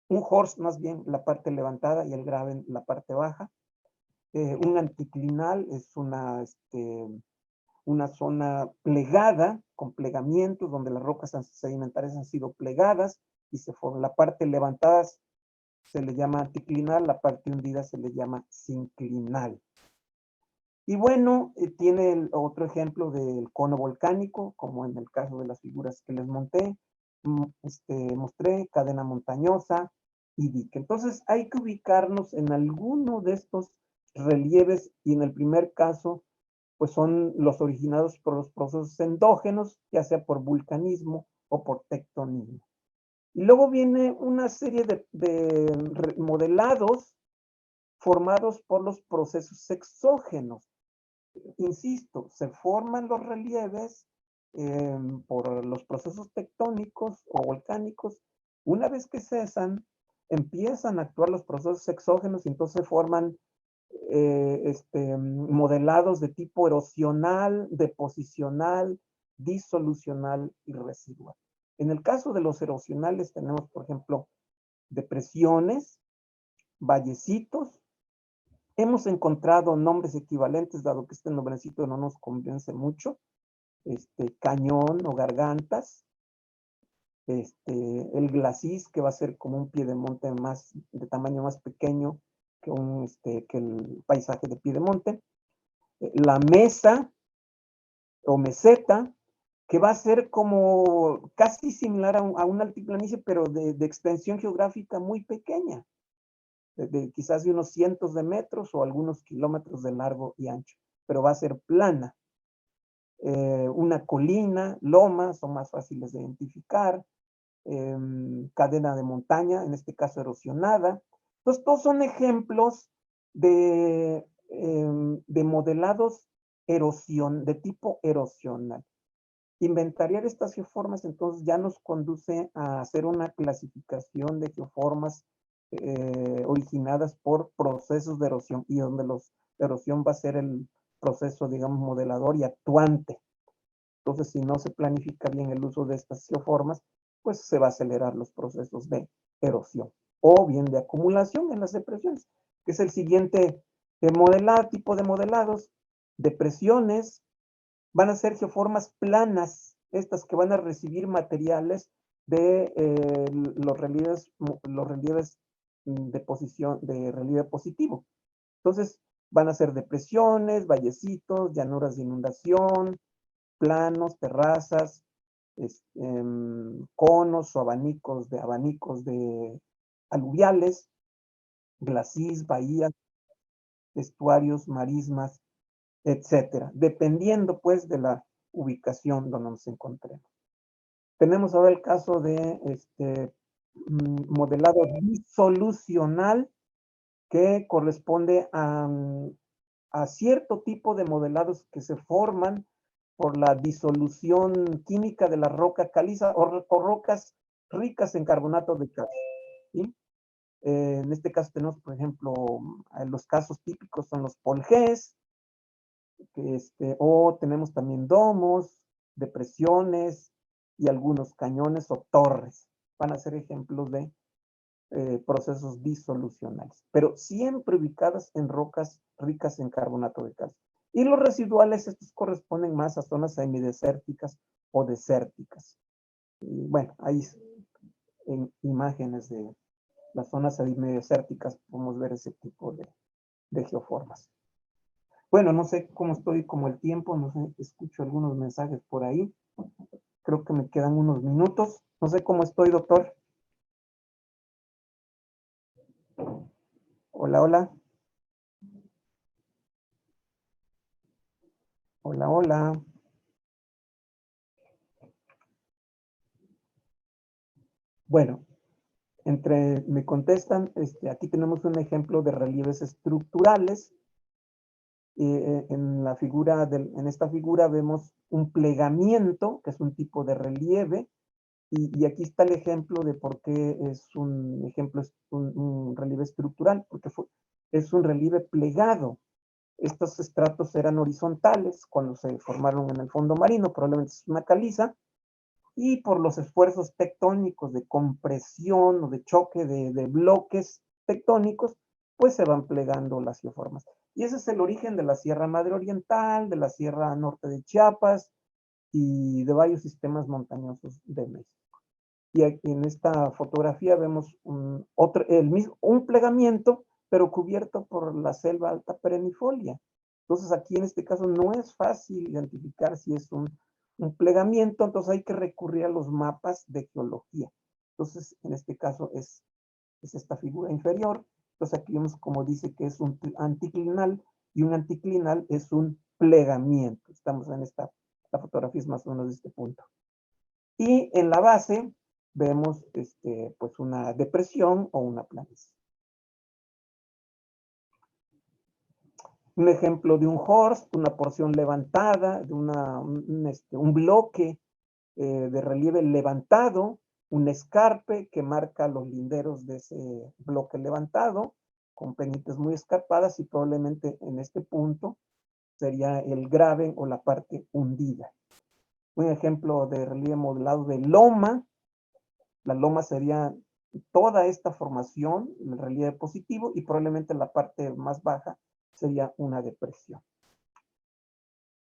Un horst, más bien, la parte levantada, y el graven, la parte baja. Un anticlinal es una zona plegada, con plegamientos, donde las rocas sedimentarias han sido plegadas y se forman. La parte levantada se le llama anticlinal, la parte hundida se le llama sinclinal. Y bueno, tiene otro ejemplo del cono volcánico, como en el caso de las figuras que les mostré, cadena montañosa y dique. Entonces hay que ubicarnos en alguno de estos relieves, y en el primer caso, pues son los originados por los procesos endógenos, ya sea por vulcanismo o por tectonismo. Y luego viene una serie de modelados formados por los procesos exógenos. Insisto, se forman los relieves por los procesos tectónicos o volcánicos. Una vez que cesan, empiezan a actuar los procesos exógenos y entonces se forman modelados de tipo erosional, deposicional, disolucional y residual. En el caso de los erosionales tenemos, por ejemplo, depresiones, vallecitos. Hemos encontrado nombres equivalentes, dado que este nombrecito no nos convence mucho. Cañón o gargantas. El glacis, que va a ser como un piedemonte de tamaño más pequeño que el paisaje de piedemonte. La mesa o meseta, que va a ser como casi similar a una altiplanicie, pero de extensión geográfica muy pequeña, quizás de unos cientos de metros o algunos kilómetros de largo y ancho, pero va a ser plana. Una colina, lomas, son más fáciles de identificar. Cadena de montaña, en este caso erosionada. Entonces, todos son ejemplos de modelados de tipo erosional. Inventariar estas geoformas entonces ya nos conduce a hacer una clasificación de geoformas originadas por procesos de erosión, y donde la erosión va a ser el proceso, digamos, modelador y actuante. Entonces, si no se planifica bien el uso de estas geoformas, pues se va a acelerar los procesos de erosión o bien de acumulación en las depresiones, que es el siguiente tipo de modelados. Depresiones van a ser geoformas planas, estas que van a recibir materiales de los relieves de relieve positivo. Entonces, van a ser depresiones, vallecitos, llanuras de inundación, planos, terrazas, conos o abanicos de aluviales, glacis, bahías, estuarios, marismas, etcétera, dependiendo pues de la ubicación donde nos encontremos. Tenemos ahora el caso de modelado disolucional, que corresponde a cierto tipo de modelados que se forman por la disolución química de la roca caliza o rocas ricas en carbonato de calcio. ¿Sí? En este caso tenemos, por ejemplo, los casos típicos son los polgés, o tenemos también domos, depresiones y algunos cañones o torres. Van a ser ejemplos de procesos disolucionales, pero siempre ubicadas en rocas ricas en carbonato de calcio. Y los residuales, estos corresponden más a zonas semidesérticas o desérticas. Y bueno, ahí en imágenes de las zonas semidesérticas podemos ver ese tipo de geoformas. Bueno, no sé cómo estoy como el tiempo, no sé, escucho algunos mensajes por ahí. Creo que me quedan unos minutos. No sé cómo estoy, doctor. Hola, hola. Hola, hola. Bueno, Me contestan, aquí tenemos un ejemplo de relieves estructurales. En esta figura vemos un plegamiento, que es un tipo de relieve, y aquí está el ejemplo de por qué es un relieve estructural, porque es un relieve plegado. Estos estratos eran horizontales cuando se formaron en el fondo marino, probablemente es una caliza, y por los esfuerzos tectónicos de compresión o de choque de bloques tectónicos, pues se van plegando las geoformas. Y ese es el origen de la Sierra Madre Oriental, de la Sierra Norte de Chiapas y de varios sistemas montañosos de México. Y aquí en esta fotografía vemos un plegamiento, pero cubierto por la selva alta perennifolia. Entonces aquí en este caso no es fácil identificar si es un plegamiento, entonces hay que recurrir a los mapas de geología. Entonces en este caso es esta figura inferior. Entonces aquí vemos como dice que es un anticlinal, y un anticlinal es un plegamiento. Estamos en la fotografía es más o menos de este punto. Y en la base vemos pues una depresión o una planicie. Un ejemplo de un horst, una porción levantada, de un bloque de relieve levantado, un escarpe que marca los linderos de ese bloque levantado, con pendientes muy escarpadas, y probablemente en este punto sería el graben o la parte hundida. Un ejemplo de relieve modelado de loma. La loma sería toda esta formación, el relieve positivo, y probablemente la parte más baja sería una depresión.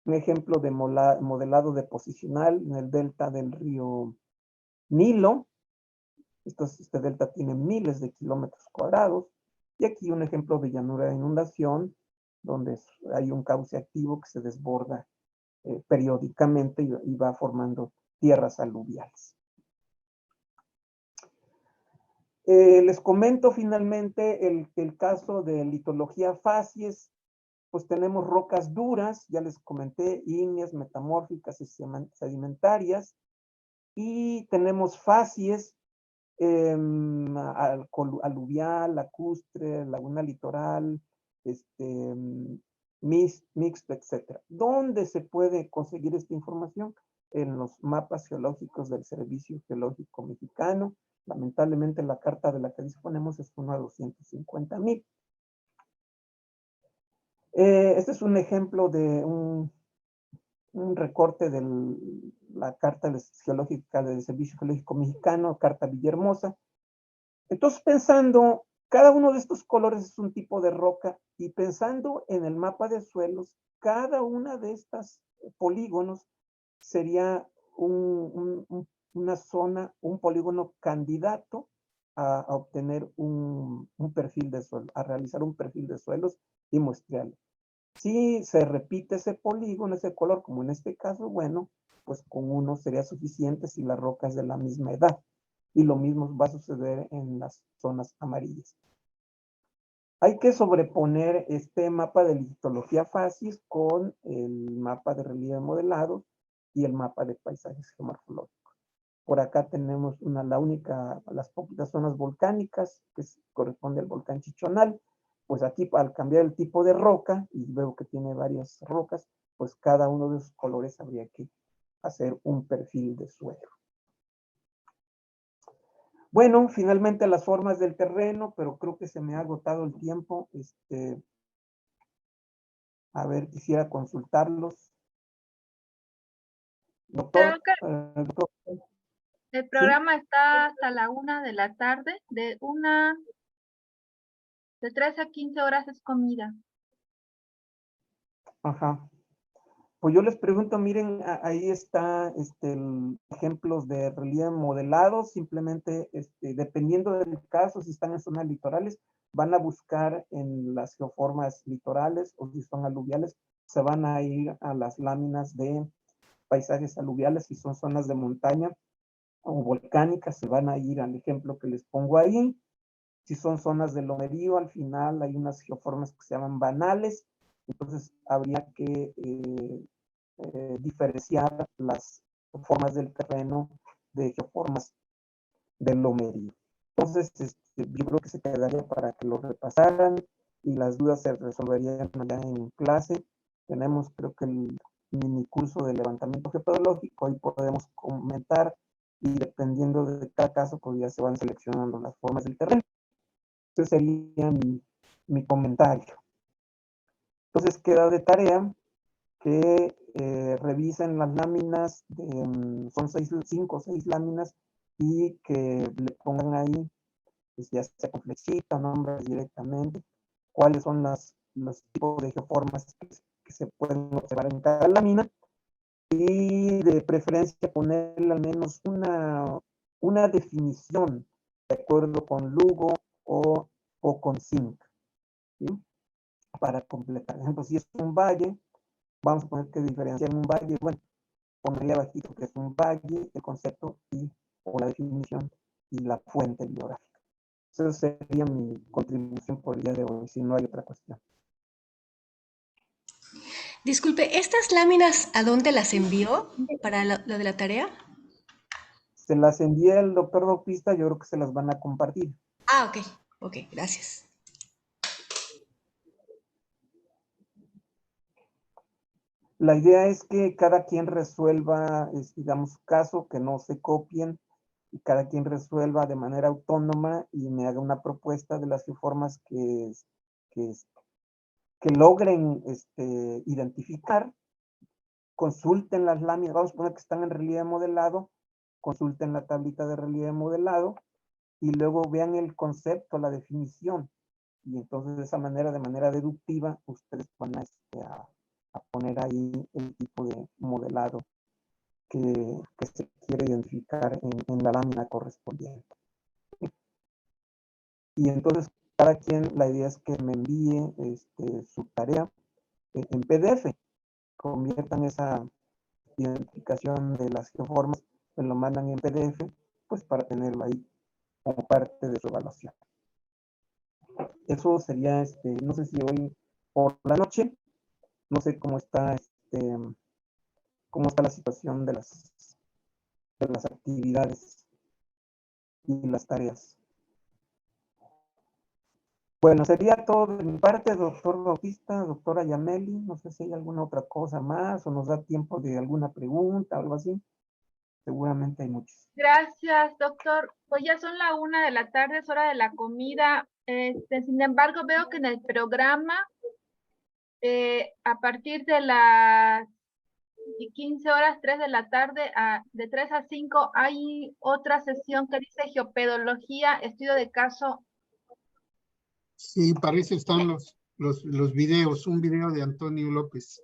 Un ejemplo de modelado deposicional en el delta del río Nilo. Este delta tiene miles de kilómetros cuadrados. Y aquí un ejemplo de llanura de inundación, donde hay un cauce activo que se desborda periódicamente y va formando tierras aluviales. Les comento finalmente el caso de litología facies. Pues tenemos rocas duras, ya les comenté, ígneas, metamórficas y sedimentarias, y tenemos facies aluvial, lacustre, laguna litoral, mixto, etc. ¿Dónde se puede conseguir esta información? En los mapas geológicos del Servicio Geológico Mexicano. Lamentablemente la carta de la que disponemos es 1 a 250,000. Este es un ejemplo de un recorte de la carta geológica del Servicio Geológico Mexicano, carta Villahermosa. Entonces, pensando, cada uno de estos colores es un tipo de roca, y pensando en el mapa de suelos, cada una de estas polígonos sería una zona, un polígono candidato a obtener un perfil de suelo, a realizar un perfil de suelos y muestrales. Si se repite ese polígono, ese color, como en este caso, bueno, pues con uno sería suficiente si la roca es de la misma edad. Y lo mismo va a suceder en las zonas amarillas. Hay que sobreponer este mapa de litología facies con el mapa de relieve modelado y el mapa de paisajes geomorfológicos. Por acá tenemos las poquitas zonas volcánicas, que corresponde al volcán Chichonal. Pues aquí, al cambiar el tipo de roca, y veo que tiene varias rocas, pues cada uno de esos colores habría que hacer un perfil de suelo. Bueno, finalmente las formas del terreno, pero creo que se me ha agotado el tiempo. A ver, quisiera consultarlos. Doctor, Creo que el ¿sí? programa está hasta la 1 de la tarde, de 3 a 15 horas es comida. Ajá. Pues yo les pregunto, miren, ahí está ejemplos de relieve modelado. Simplemente, dependiendo del caso, si están en zonas litorales, van a buscar en las geoformas litorales, o si son aluviales, se van a ir a las láminas de paisajes aluviales. Si son zonas de montaña o volcánicas, se van a ir al ejemplo que les pongo ahí. Si son zonas de lomerío, al final hay unas geoformas que se llaman banales. Entonces habría que diferenciar las formas del terreno de geoformas del lomerío. Entonces, yo creo que se quedaría para que lo repasaran y las dudas se resolverían allá en clase. Tenemos, creo que el mini curso de levantamiento geopedológico, y podemos comentar, y dependiendo de cada caso, pues ya se van seleccionando las formas del terreno. Ese sería mi comentario. Entonces queda de tarea que revisen las láminas, son 5 o 6 láminas, y que le pongan ahí, pues ya sea con flechita, nombres directamente, cuáles son los tipos de geoformas que se pueden observar en cada lámina, y de preferencia ponerle al menos una definición de acuerdo con Lugo o con Zinc, ¿sí? Para completar. Por ejemplo, si es un valle, vamos a poner que diferenciar un valle, bueno, ponerle abajito que es un valle, el concepto o la definición y la fuente bibliográfica. Esa sería mi contribución por el día de hoy, si no hay otra cuestión. Disculpe, ¿estas láminas a dónde las envió para lo de la tarea? Se las envía el doctor Bautista, yo creo que se las van a compartir. Ah, ok, gracias. La idea es que cada quien resuelva, digamos, su caso, que no se copien, y cada quien resuelva de manera autónoma y me haga una propuesta de las formas que logren identificar. Consulten las láminas, vamos a poner que están en relieve modelado, consulten la tablita de relieve modelado y luego vean el concepto, la definición, y entonces de esa manera, de manera deductiva, ustedes van a poner ahí el tipo de modelado que se quiere identificar en la lámina correspondiente. Y entonces cada quien, la idea es que me envíe su tarea en PDF, conviertan esa identificación de las geoformas, me lo mandan en PDF, pues para tenerlo ahí como parte de su evaluación. Eso sería, no sé si hoy por la noche, no sé cómo está la situación de las actividades y las tareas. Bueno, sería todo de mi parte, doctor Bautista, doctora Yameli. No sé si hay alguna otra cosa más o nos da tiempo de alguna pregunta o algo así. Seguramente hay muchas. Gracias, doctor. Pues ya son la 1 de la tarde, es hora de la comida. Sin embargo, veo que en el programa, a partir de las 15 horas, 3 de la tarde, de 3 a 5, hay otra sesión que dice geopedología, estudio de caso. Sí, parece están los videos, un video de Antonio López.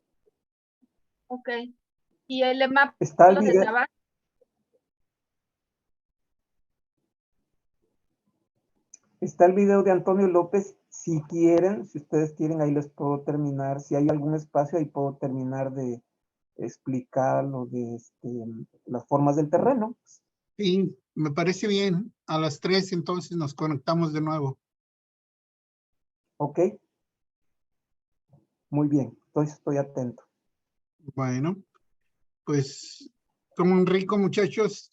Ok. Y el EMAP Está el de video. Tabasco. Está el video de Antonio López. Si quieren, si ustedes quieren, ahí les puedo terminar. Si hay algún espacio, ahí puedo terminar de explicar lo de las formas del terreno. Sí, me parece bien. A las 3 entonces nos conectamos de nuevo. Ok. Muy bien. Entonces estoy atento. Bueno, pues coman rico, muchachos.